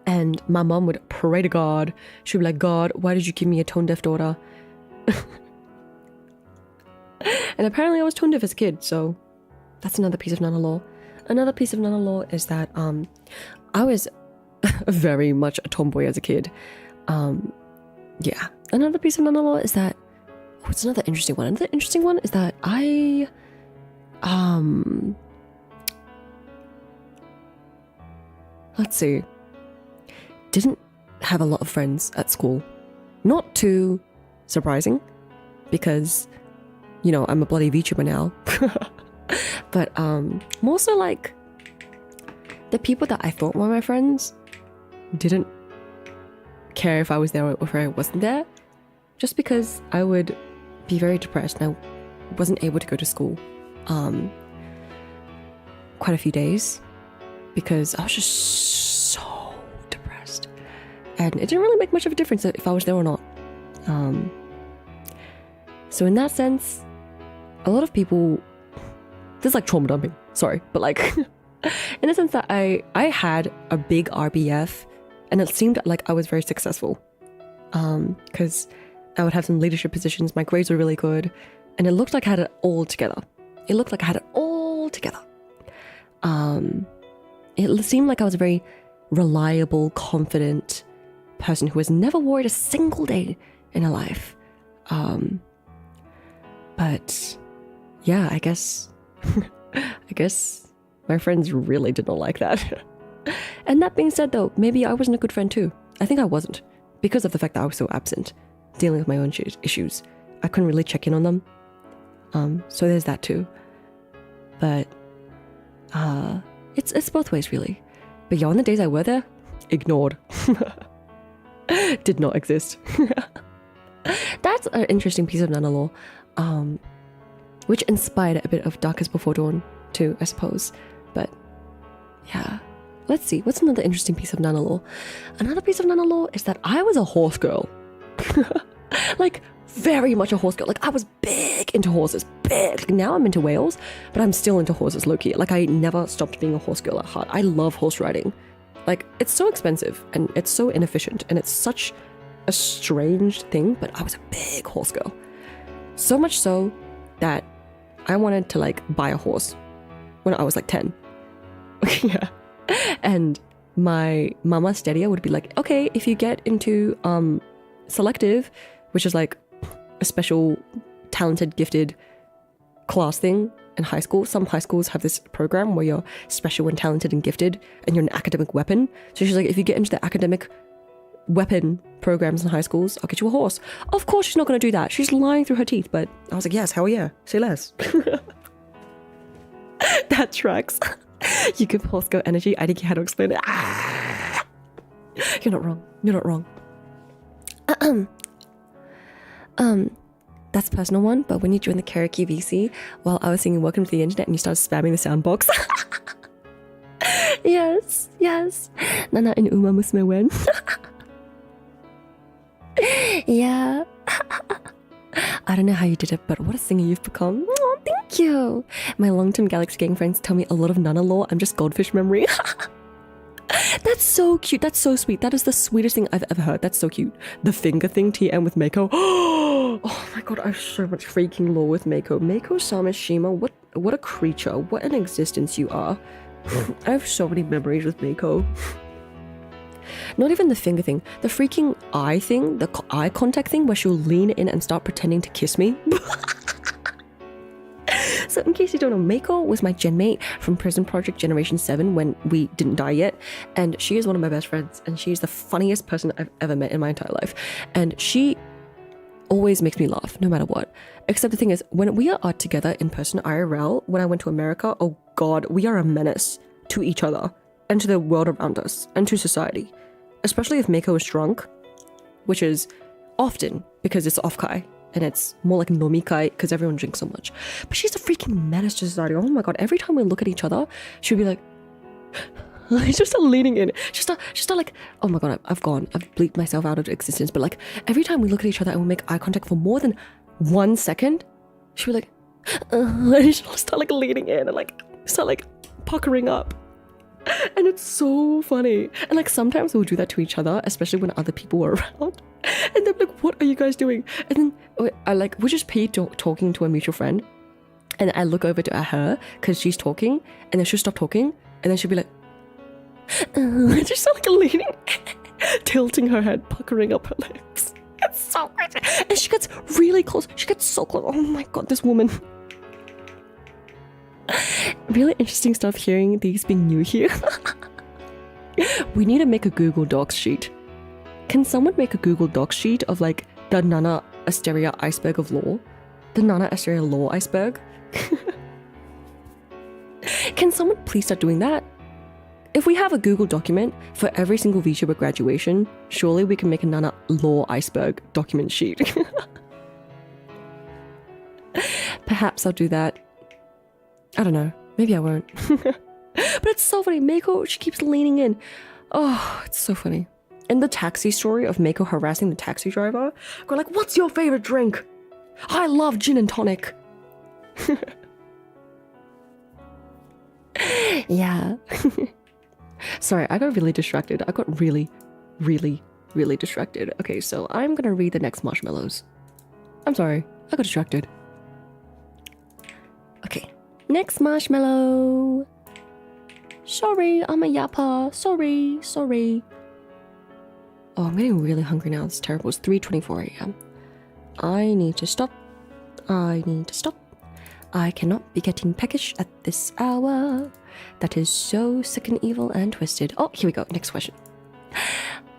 And my mom would pray to God. She'd be like, God, why did you give me a tone deaf daughter? And apparently I was tone deaf as a kid, so that's another piece of Nana lore. Another piece of Nana lore is that I was very much a tomboy as a kid. Yeah. Another piece of Nana lore is that it's another interesting one. Another interesting one is that I let's see. Didn't have a lot of friends at school. Not too surprising, because, you know, I'm a bloody VTuber now. But more so like the people that I thought were my friends didn't care if I was there or if I wasn't there, just because I would be very depressed and I wasn't able to go to school quite a few days because I was just so depressed, and it didn't really make much of a difference if I was there or not. So in that sense, a lot of people, this is like trauma dumping, sorry, but like in the sense that I had a big RBF and it seemed like I was very successful, because I would have some leadership positions, my grades were really good, and it looked like I had it all together. It seemed like I was a very reliable, confident person who was never worried a single day in her life. But yeah, I guess my friends really did not like that. And that being said though, maybe I wasn't a good friend too. I think I wasn't, because of the fact that I was so absent, dealing with my own issues. I couldn't really check in on them. So there's that too. But it's both ways really. But yeah, on the days I were there, ignored. Did not exist. That's an interesting piece of Nana lore, which inspired a bit of Darkest Before Dawn too, I suppose. But yeah, let's see. What's another interesting piece of Nana lore? Another piece of Nana lore is that I was a horse girl. Like, very much a horse girl. Like, I was big into horses, big. Like, now I'm into whales, but I'm still into horses low-key. Like, I never stopped being a horse girl at heart. I love horse riding. Like, it's so expensive and it's so inefficient and it's such a strange thing, but I was a big horse girl. So much so that I wanted to like buy a horse when I was like 10. Yeah. And my mama artsteria would be like, okay, if you get into selective, which is like a special talented gifted class thing in high school. Some high schools have this program where you're special and talented and gifted and you're an academic weapon. So she's like, if you get into the academic weapon programs in high schools, I'll get you a horse. Of course she's not going to do that. She's lying through her teeth. But I was like, yes, hell yeah, say less. That tracks. You give horse girl energy. I think you had to explain it. You're not wrong. That's a personal one, but when you joined the karaoke VC while I was singing Welcome to the Internet and you started spamming the sound box. Yes. Nana and Uma Musume Wen. Yeah. I don't know how you did it, but what a singer you've become. Oh, thank you. My long-term Galaxy Gang friends tell me a lot of Nana lore. I'm just goldfish memory. That's so cute. That's so sweet. That is the sweetest thing I've ever heard. That's so cute. The finger thing, TM with Mako. Oh my god, I have so much freaking lore with Mako. Mako Samashima, what a creature. What an existence you are. I have so many memories with Mako. Not even the finger thing. The freaking eye thing, the eye contact thing where she'll lean in and start pretending to kiss me. So in case you don't know, Mako was my genmate from Prison Project Generation 7 when we didn't die yet. And she is one of my best friends. And she's the funniest person I've ever met in my entire life. And she always makes me laugh, no matter what. Except the thing is, when we are together in person, IRL, when I went to America, oh god, we are a menace to each other and to the world around us and to society. Especially if Mako is drunk, which is often because it's off-kai and it's more like nomikai because everyone drinks so much. But she's a freaking menace to society. Oh my god, every time we look at each other, she'll be like, she'll start leaning in. She'll start like, oh my god, I've bleeped myself out of existence. But like, every time we look at each other and we make eye contact for more than 1 second, she'll be like, and she'll start like leaning in and like, start like puckering up. And it's so funny. And like sometimes we'll do that to each other, especially when other people are around. And they're like, what are you guys doing? And then we'll just be talking to a mutual friend. And I look over to her because she's talking, and then she'll stop talking, and then she'll be like, and she's like leaning, tilting her head, puckering up her lips. It's so crazy. And she gets really close. She gets so close. Oh my god, this woman. Really interesting stuff hearing these being new here. We need to make a Google Docs sheet. Can someone make a Google Docs sheet of like the Nana Asteria iceberg of law? The Nana Asteria law iceberg? Can someone please start doing that? If we have a Google document for every single VTuber graduation, surely we can make a Nana law iceberg document sheet. Perhaps I'll do that. I don't know. Maybe I won't. But it's so funny. Meiko, she keeps leaning in. Oh, it's so funny. And the taxi story of Meiko harassing the taxi driver, go like, what's your favorite drink? I love gin and tonic. Yeah. Sorry, I got really distracted. I got really distracted. Okay, so I'm gonna read the next Marshmallows. I'm sorry, I got distracted. Okay, next Marshmallow. Sorry, I'm a yapper. Sorry. Oh, I'm getting really hungry now. It's terrible. It's 3:24 a.m. I need to stop. I cannot be getting peckish at this hour. That is so sick and evil and twisted. Oh, here we go. Next question.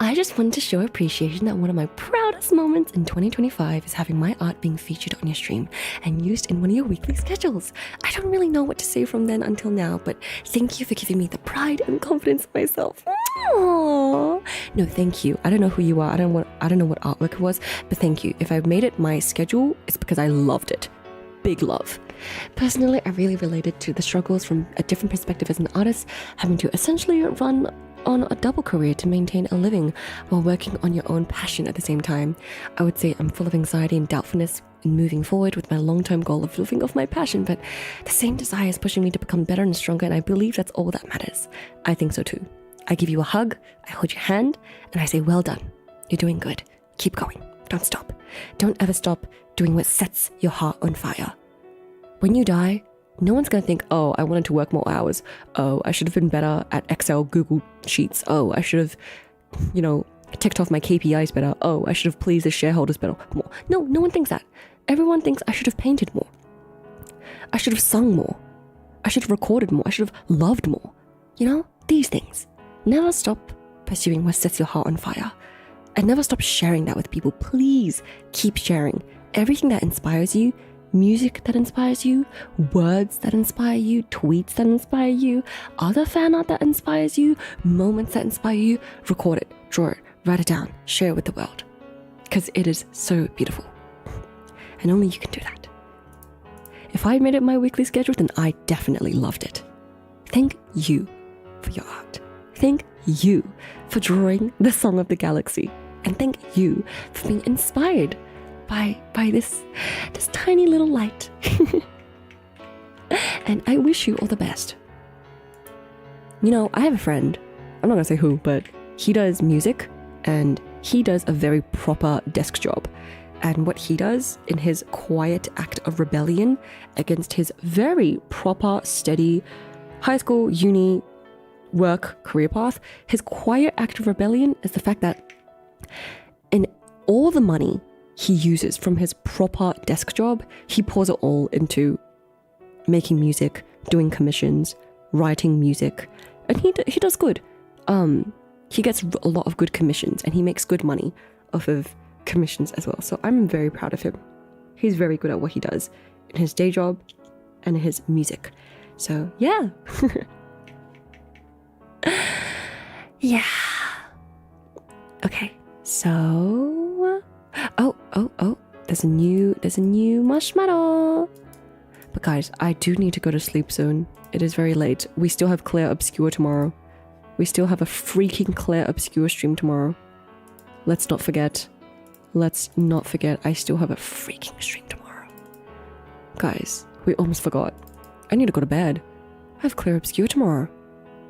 I just wanted to show appreciation that one of my proudest moments in 2025 is having my art being featured on your stream and used in one of your weekly schedules. I don't really know what to say from then until now, but thank you for giving me the pride and confidence in myself. Aww. No, thank you. I don't know who you are. I don't know what artwork it was, but thank you. If I made it my schedule, it's because I loved it. Big love. Personally, I really related to the struggles from a different perspective as an artist, having to essentially run on a double career to maintain a living while working on your own passion at the same time. I would say I'm full of anxiety and doubtfulness in moving forward with my long-term goal of living off my passion, but the same desire is pushing me to become better and stronger, and I believe that's all that matters. I think so too. I give you a hug, I hold your hand, and I say, well done. You're doing good. Keep going. Don't stop. Don't ever stop doing what sets your heart on fire. When you die, no one's gonna think, oh, I wanted to work more hours. Oh, I should have been better at Excel, Google Sheets. Oh, I should have, ticked off my KPIs better. Oh, I should have pleased the shareholders better. More. No one thinks that. Everyone thinks I should have painted more. I should have sung more. I should have recorded more. I should have loved more. These things. Never stop pursuing what sets your heart on fire. And never stop sharing that with people. Please keep sharing everything that inspires you. Music that inspires you, words that inspire you, tweets that inspire you, other fan art that inspires you, moments that inspire you. Record it, draw it, write it down, share it with the world. Because it is so beautiful. And only you can do that. If I made it my weekly schedule, then I definitely loved it. Thank you for your art. Thank you for drawing the Song of the Galaxy. And thank you for being inspired by this tiny little light. And I wish you all the best. I have a friend, I'm not gonna say who, but he does music and he does a very proper desk job. And what he does in his quiet act of rebellion against his very proper, steady high school, uni, work, career path, his quiet act of rebellion is the fact that in all the money he uses from his proper desk job, he pours it all into making music, doing commissions, writing music, and he does good. He gets a lot of good commissions, and he makes good money off of commissions as well. So I'm very proud of him. He's very good at what he does in his day job and his music. So yeah. Yeah. Okay, so There's a new marshmallow. But guys, I do need to go to sleep soon. It is very late. We still have Claire Obscure tomorrow. We still have a freaking Claire Obscure stream tomorrow. Let's not forget. I still have a freaking stream tomorrow. Guys, we almost forgot. I need to go to bed. I have Claire Obscure tomorrow.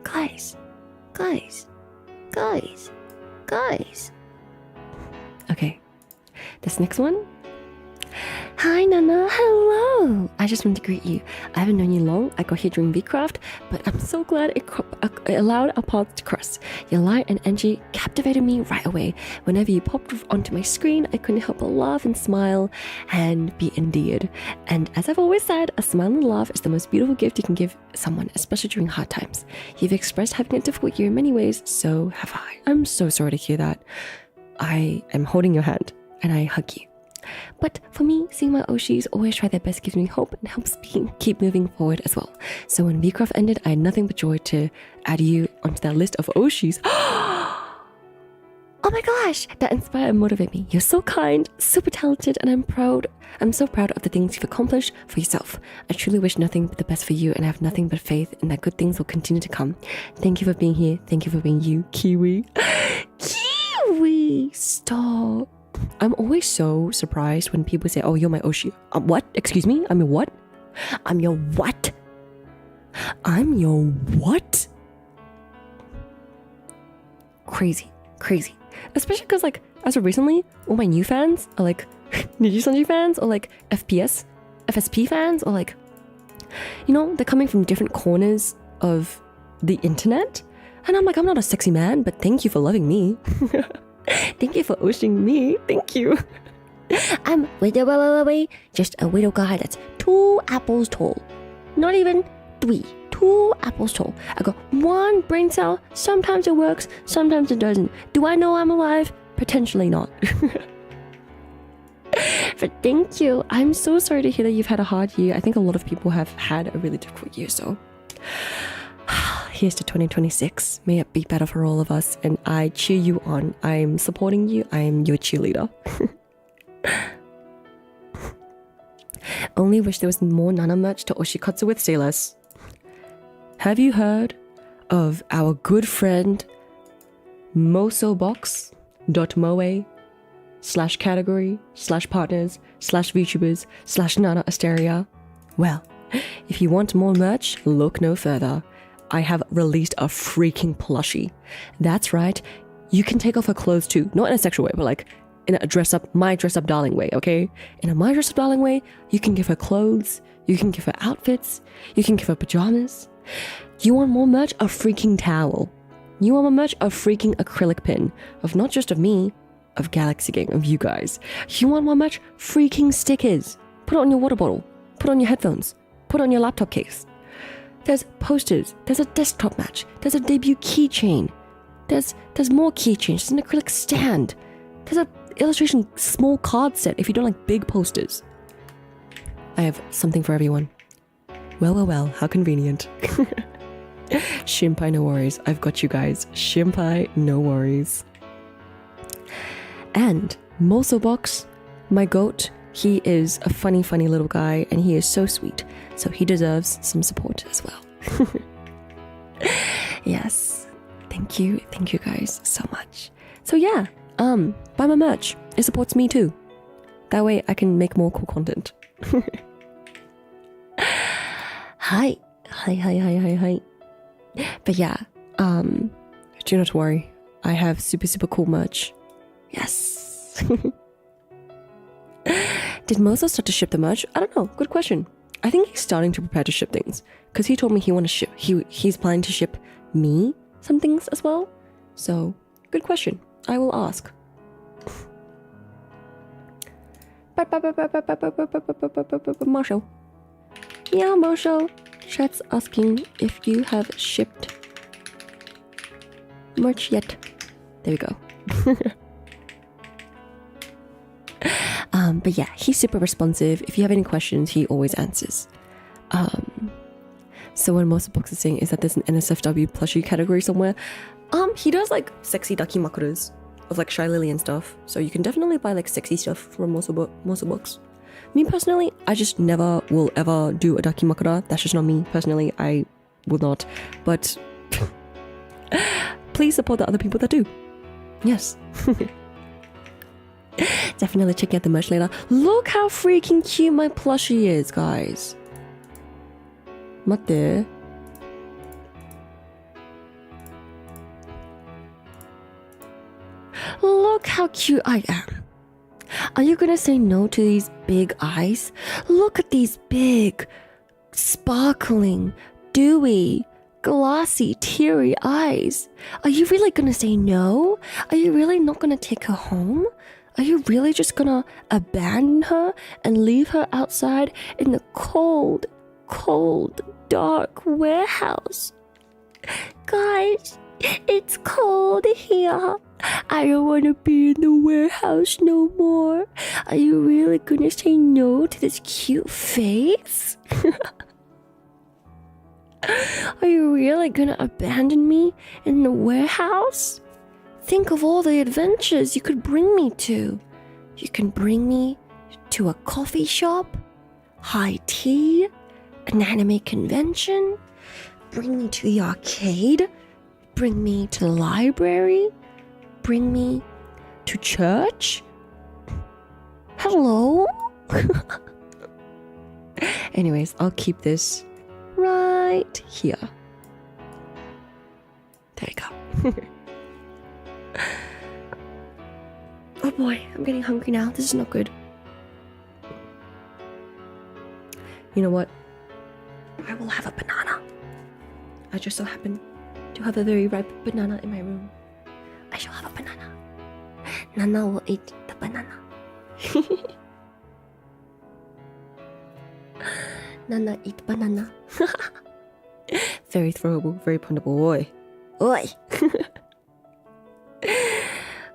Guys. Okay. This next one. Hi Nana, hello! I just want to greet you. I haven't known you long. I got here during VCraft, but I'm so glad it allowed our paths to cross. Your light and energy captivated me right away. Whenever you popped onto my screen, I couldn't help but laugh and smile and be endeared. And as I've always said, a smile and a laugh is the most beautiful gift you can give someone, especially during hard times. You've expressed having a difficult year in many ways, so have I. I'm so sorry to hear that. I am holding your hand and I hug you. But for me, seeing my Oshis always try their best gives me hope and helps me keep moving forward as well. So when VCraft ended, I had nothing but joy to add you onto that list of Oshis. Oh my gosh, that inspired and motivated me. You're so kind, super talented, and I'm so proud of the things you've accomplished for yourself. I truly wish nothing but the best for you, and I have nothing but faith in that good things will continue to come. Thank you for being here. Thank you for being you, Kiwi. Kiwi, stop. I'm always so surprised when people say, oh, you're my Oshi. What? Excuse me? I'm your what? I'm your what? I'm your what? Crazy. Especially because, like, as of recently, all my new fans are like Niji-sanji fans or like FSP fans or like, you know, they're coming from different corners of the internet. And I'm like, I'm not a sexy man, but thank you for loving me. Thank you for oshing me. Thank you. I'm just a little guy that's 2 apples tall. Not even 3. 2 apples tall. I got 1 brain cell. Sometimes it works, sometimes it doesn't. Do I know I'm alive? Potentially not. But thank you. I'm so sorry to hear that you've had a hard year. I think a lot of people have had a really difficult year, so here's to 2026. May it be better for all of us, and I cheer you on. I'm supporting you. I am your cheerleader. Only wish there was more Nana merch to Oshikatsu with. Say less. Have you heard of our good friend mosobox.moe/category/partners/VTubers/Nana artsteria? Well, if you want more merch, look no further. I have released a freaking plushie. That's right. You can take off her clothes too. Not in a sexual way, but like in a my dress up darling way, okay? In a my dress up darling way, you can give her clothes, you can give her outfits, you can give her pajamas. You want more merch? A freaking towel. You want more merch? A freaking acrylic pin. Of not just of me, of Galaxy Gang, of you guys. You want more merch? Freaking stickers. Put it on your water bottle. Put it on your headphones. Put it on your laptop case. There's posters, there's a desktop match, there's a debut keychain, there's more keychains, there's an acrylic stand, there's an illustration small card set if you don't like big posters. I have something for everyone. Well, how convenient. Shimpai, no worries. I've got you guys. Shimpai, no worries. And Mosobox, my goat, he is a funny little guy, and he is so sweet. So he deserves some support as well. Yes. Thank you guys so much. So yeah, buy my merch. It supports me too. That way I can make more cool content. Hi. But yeah, do not worry. I have super cool merch. Yes. Did Mozo start to ship the merch? I don't know. Good question. I think he's starting to prepare to ship things, because he told me he want to ship. He's planning to ship me some things as well. So good question. I will ask. Marshall. Yeah, Marshall. Chat's asking if you have shipped merch yet. There we go. But yeah, he's super responsive. If you have any questions, he always answers. So what Mosobox is saying is that there's an NSFW plushie category somewhere. He does like sexy dakimakuras. of like Shy Lily and stuff. So you can definitely buy like sexy stuff from Moso Books. Me personally, I just never will ever do a dakimakura. That's just not me. Personally, I will not. But please support the other people that do. Yes. Definitely check out the merch later. Look how freaking cute my plushie is, guys. Matte. Look how cute I am. Are you gonna say no to these big eyes? Look at these big, sparkling, dewy, glossy, teary eyes. Are you really gonna say no? Are you really not gonna take her home? Are you really just gonna abandon her and leave her outside in the cold, cold, dark warehouse? Guys, it's cold here. I don't want to be in the warehouse no more. Are you really gonna say no to this cute face? Are you really gonna abandon me in the warehouse? Think of all the adventures you could bring me to. You can bring me to a coffee shop, high tea, an anime convention, bring me to the arcade, bring me to the library, bring me to church. Hello? Anyways, I'll keep this right here. There you go. Oh boy, I'm getting hungry now. This is not good. You know what? I will have a banana. I just so happen to have a very ripe banana in my room. I shall have a banana. Nana will eat the banana. Nana eat banana. Very throwable, very puntable. Oi. Oi.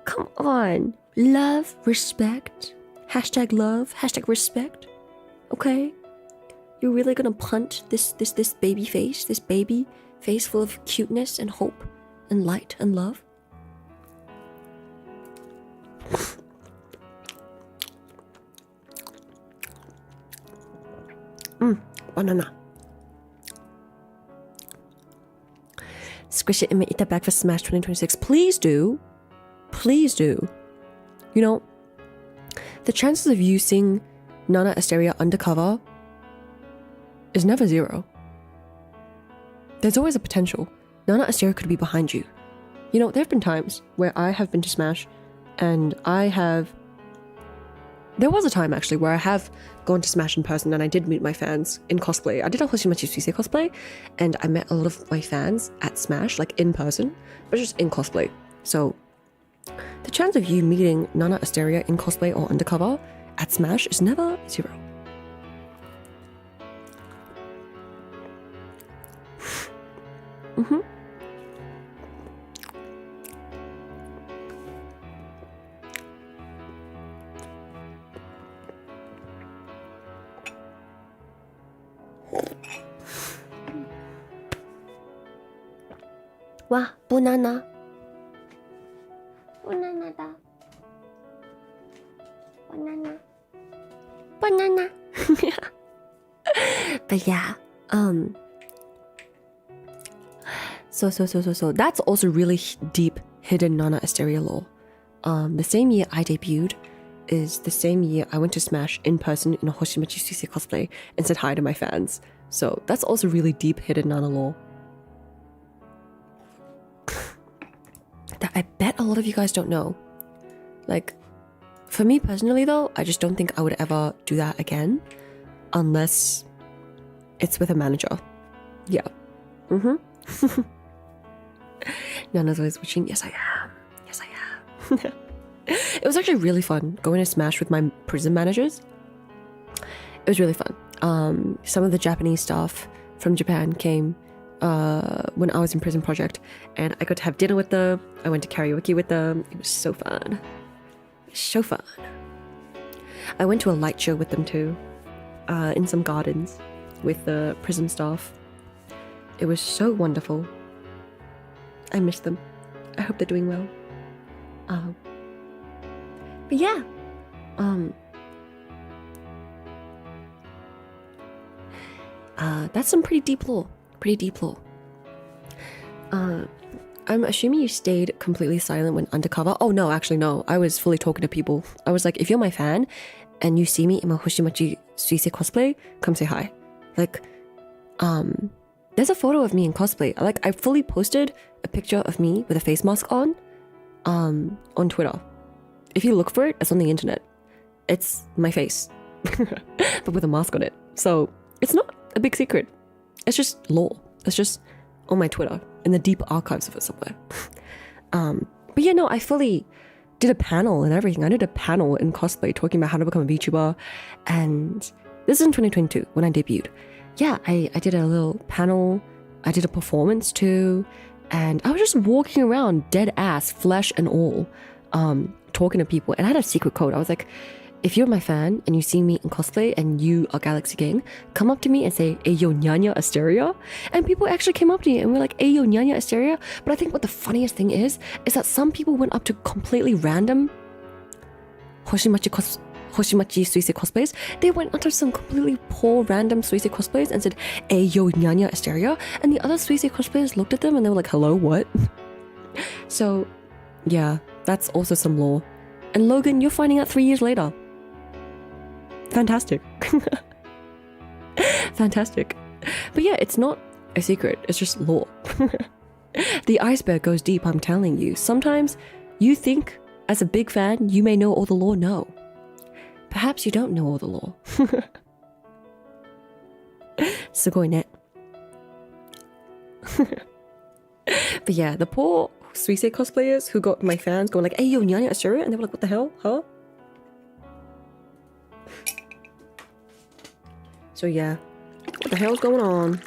Come on. Love, respect. Hashtag love, hashtag respect. Okay? You're really gonna punt this baby face? This baby face full of cuteness and hope and light and love? Banana. Squish it and eat that back for Smash 2026. Please do. Please do. You know, the chances of you seeing Nana Asteria undercover is never zero. There's always a potential. Nana Asteria could be behind you. You know, there have been times where I have been to Smash and there was a time actually where I have gone to Smash in person and I did meet my fans in cosplay. I did a Hoshimachi Suisei cosplay and I met a lot of my fans at Smash, like in person, but just in cosplay. So the chance of you meeting Nana Asteria in cosplay or undercover at Smash is never zero. Wow, banana. Banana da. Banana. Banana. But yeah, So that's also really deep hidden Nana Asteria lore. The same year I debuted is the same year I went to Smash in person in a Hoshimachi Suisei cosplay and said hi to my fans. So that's also really deep hidden Nana lore. That I bet a lot of you guys don't know. Like, for me personally though, I just don't think I would ever do that again unless it's with a manager. Yeah. Nana's always watching. Yes, I am. Yes, I am. It was actually really fun going to Smash with my prison managers. It was really fun. Some of the Japanese staff from Japan came when I was in Prison Project, and I got to have dinner with them. I went to karaoke with them. It was so fun. So fun. I went to a light show with them too, in some gardens with the prison staff. It was so wonderful. I miss them. I hope they're doing well. But yeah, that's some pretty deep lore. I'm assuming you stayed completely silent when undercover. Oh no, actually no. I was fully talking to people. I was like, if you're my fan and you see me in my Hoshimachi Suisei cosplay, come say hi. Like, there's a photo of me in cosplay. Like, I fully posted a picture of me with a face mask on Twitter. If you look for it, it's on the internet. It's my face, but with a mask on it. So it's not a big secret. It's just lore. It's just on my Twitter in the deep archives of it somewhere. But yeah, no, I fully did a panel and everything. I did a panel in cosplay talking about how to become a VTuber, and this is in 2022 when I debuted. Yeah, I did a little panel. I did a performance too, and I was just walking around dead ass, flesh and all, talking to people. And I had a secret code. I was like, if you're my fan and you see me in cosplay and you are Galaxy Gang, come up to me and say, "Ayo, Nyanya Asteria." And people actually came up to me and were like, "Ayo, Nyanya Asteria." But I think what the funniest thing is that some people went up to completely random Hoshimachi Suisei cosplays. They went onto some completely poor random Suisei cosplays and said, "Ayo, Nyanya Asteria." And the other Suisei cosplayers looked at them and they were like, "Hello, what?" So, yeah, that's also some lore. And Logan, you're finding out 3 years later. Fantastic. Fantastic. But yeah, it's not a secret. It's just lore. The iceberg goes deep, I'm telling you. Sometimes you think, as a big fan, you may know all the lore. No. Perhaps you don't know all the lore. すごいね. But yeah, the poor Suisei cosplayers who got my fans going like, "Hey, yo, Nyanya Asteria," and they were like, "What the hell? Huh?" So yeah, what the hell's going on?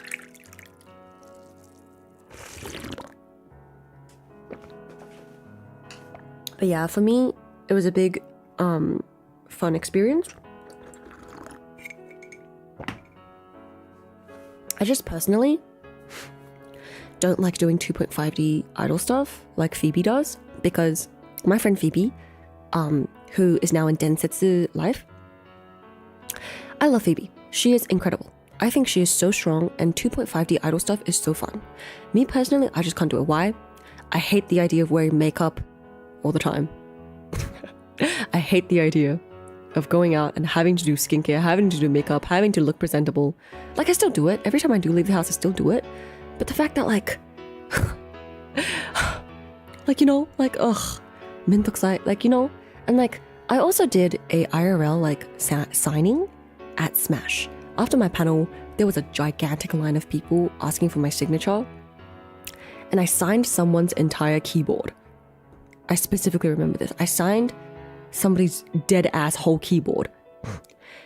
But yeah, for me, it was a big, fun experience. I just personally don't like doing 2.5D idol stuff like Phoebe does, because my friend Phoebe, who is now in Densetsu Life, I love Phoebe. She is incredible. I think she is so strong, and 2.5D idol stuff is so fun. Me personally, I just can't do it. Why? I hate the idea of wearing makeup all the time. I hate the idea of going out and having to do skincare, having to do makeup, having to look presentable. Like, I still do it. Every time I do leave the house, I still do it. But the fact that, like, like, you know, like, ugh, mentokusai, like, you know, and like, I also did a IRL, like, signing at Smash. After my panel, there was a gigantic line of people asking for my signature, and I signed someone's entire keyboard. I specifically remember this. I signed somebody's dead ass whole keyboard.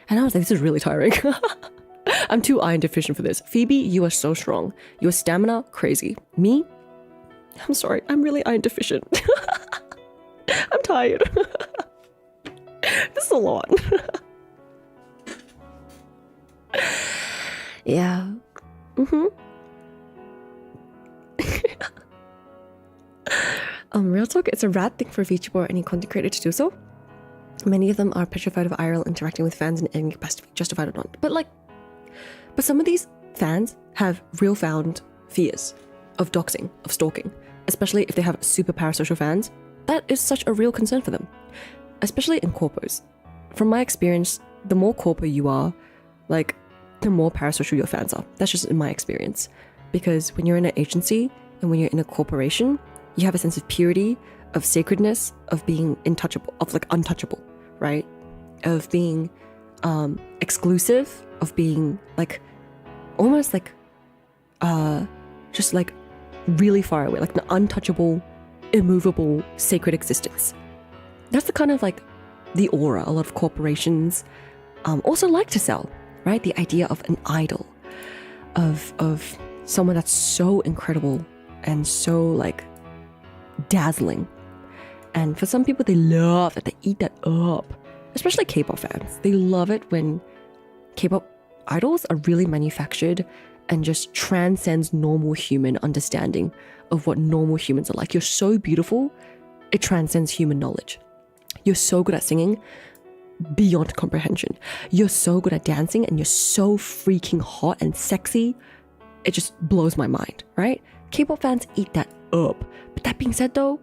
And I was like, this is really tiring. I'm too iron deficient for this. Phoebe, you are so strong. Your stamina, crazy. Me? I'm sorry, I'm really iron deficient. I'm tired. This is a lot. Yeah. Real talk, it's a rad thing for a VTuber or any content creator to do so. Many of them are petrified of IRL interacting with fans in any capacity, justified or not. But some of these fans have real found fears of doxing, of stalking, especially if they have super parasocial fans. That is such a real concern for them, especially in corpos. From my experience, the more corpo you are, like, the more parasocial your fans are. That's just in my experience. Because when you're in an agency and when you're in a corporation, you have a sense of purity, of sacredness, of being intouchable, of like untouchable, right? Of being exclusive, of being like almost like just like really far away, like an untouchable, immovable, sacred existence. That's the kind of like the aura a lot of corporations also like to sell, right? The idea of an idol, of someone that's so incredible and so like dazzling. And for some people, they love that, they eat that up, especially K-pop fans. They love it when K-pop idols are really manufactured and just transcends normal human understanding of what normal humans are like. You're so beautiful, it transcends human knowledge. You're so good at singing beyond comprehension. You're so good at dancing and you're so freaking hot and sexy. It just blows my mind, right? K-pop fans eat that up. But that being said though,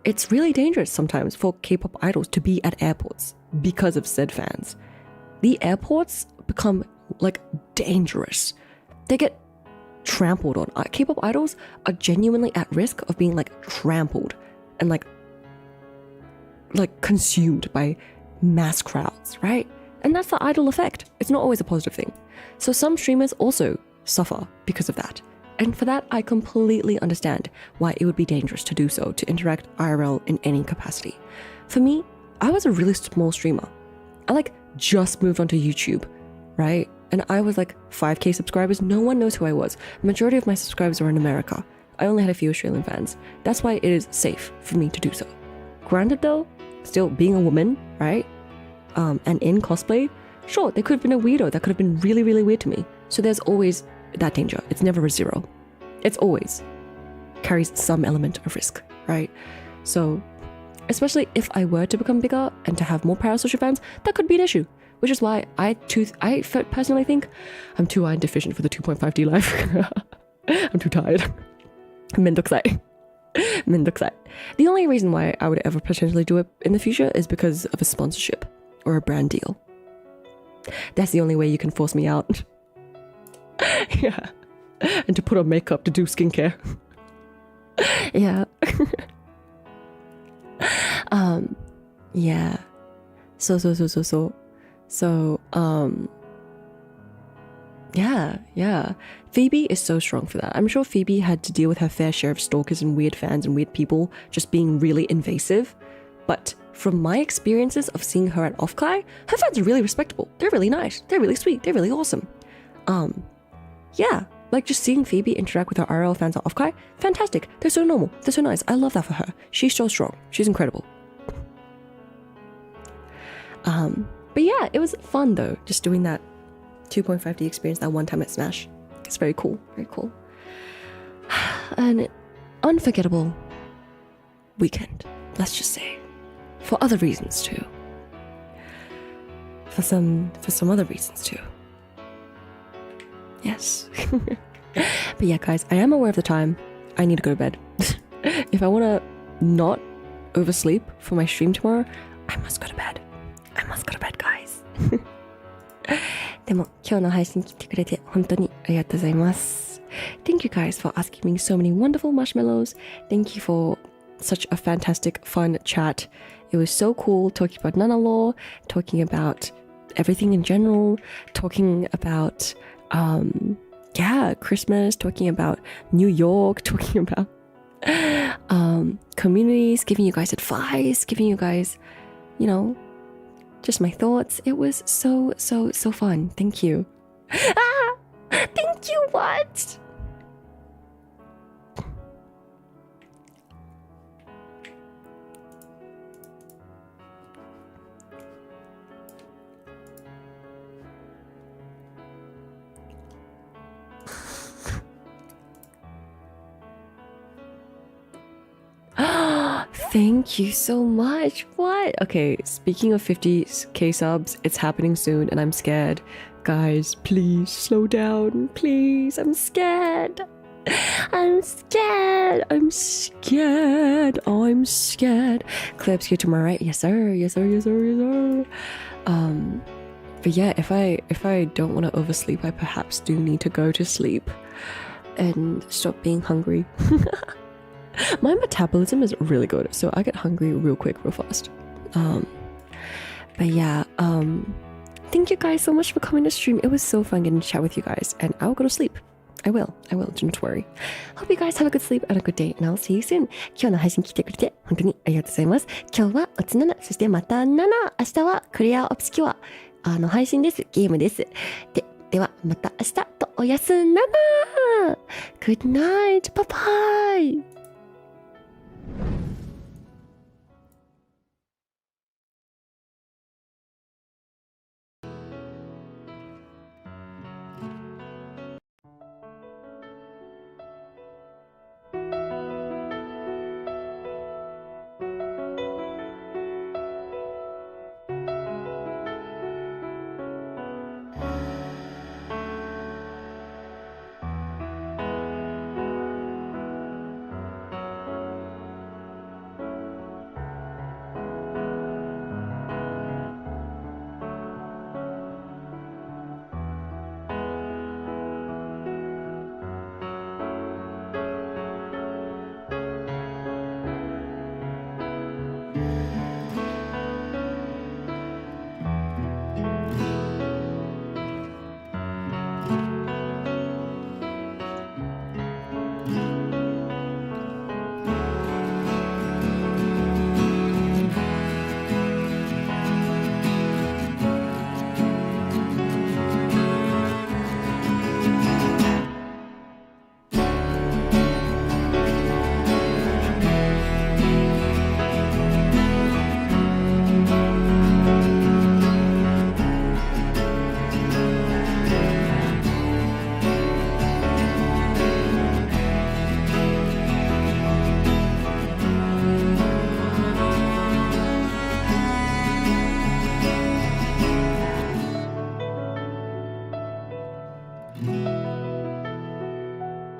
it's really dangerous sometimes for K-pop idols to be at airports because of said fans. The airports become like dangerous. They get trampled on. K-pop idols are genuinely at risk of being like trampled and like consumed by mass crowds, right? And that's the idol effect. It's not always a positive thing. So some streamers also suffer because of that. And for that, I completely understand why it would be dangerous to do so, to interact IRL in any capacity. For me, I was a really small streamer. I like just moved onto YouTube, right? And I was like 5k subscribers. No one knows who I was. The majority of my subscribers were in America. I only had a few Australian fans. That's why it is safe for me to do so. Granted though, still being a woman, right? And in cosplay, sure, there could have been a weirdo that could have been really, really weird to me. So there's always that danger. It's never a zero. It's always carries some element of risk, right? So especially if I were to become bigger and to have more parasocial fans, that could be an issue. Which is why I personally think I'm too iron deficient for the 2.5D life. I'm too tired. めんどくさい. The only reason why I would ever potentially do it in the future is because of a sponsorship or a brand deal. That's the only way you can force me out. Yeah. And to put on makeup to do skincare. Yeah. Yeah. So, yeah. Phoebe is so strong for that. I'm sure Phoebe had to deal with her fair share of stalkers and weird fans and weird people just being really invasive. But from my experiences of seeing her at Offkai, her fans are really respectable. They're really nice. They're really sweet. They're really awesome. Yeah, like just seeing Phoebe interact with her IRL fans at Offkai, fantastic. They're so normal. They're so nice. I love that for her. She's so strong. She's incredible. But yeah, it was fun though, just doing that 2.5D experience that one time at Smash. It's very cool, very cool. An unforgettable weekend, let's just say. For other reasons too. For some other reasons too. Yes. But yeah, guys, I am aware of the time. I need to go to bed. If I want to not oversleep for my stream tomorrow, I must go to bed. I must go to bed, guys. でも今日の配信来てくれて本当にありがとうございます。Thank you guys for asking me so many wonderful marshmallows. Thank you for such a fantastic, fun chat. It was so cool talking about Nana Law, talking about everything in general, talking about Christmas, talking about New York, talking about communities, giving you guys advice, giving you guys, you know, just my thoughts. It was so fun. Thank you. Thank you, what? Thank you so much. What? Okay, speaking of 50k subs, it's happening soon and I'm scared. Guys, please slow down. Please, I'm scared. I'm scared. Clips here tomorrow, right? Yes, sir. But yeah, if I don't want to oversleep, I perhaps do need to go to sleep and stop being hungry. My metabolism is really good, so I get hungry real quick, real fast. But yeah, thank you guys so much for coming to stream. It was so fun getting to chat with you guys, and I'll go to sleep. I will, don't worry. Hope you guys have a good sleep and a good day, and I'll see you soon. 今日の配信来てくれて本当にありがとうございます。今日はおつなな、そしてまた7、明日はクリアオプスキュア配信です。ゲームです。ではまた明日とおやすなな。Good night, bye bye.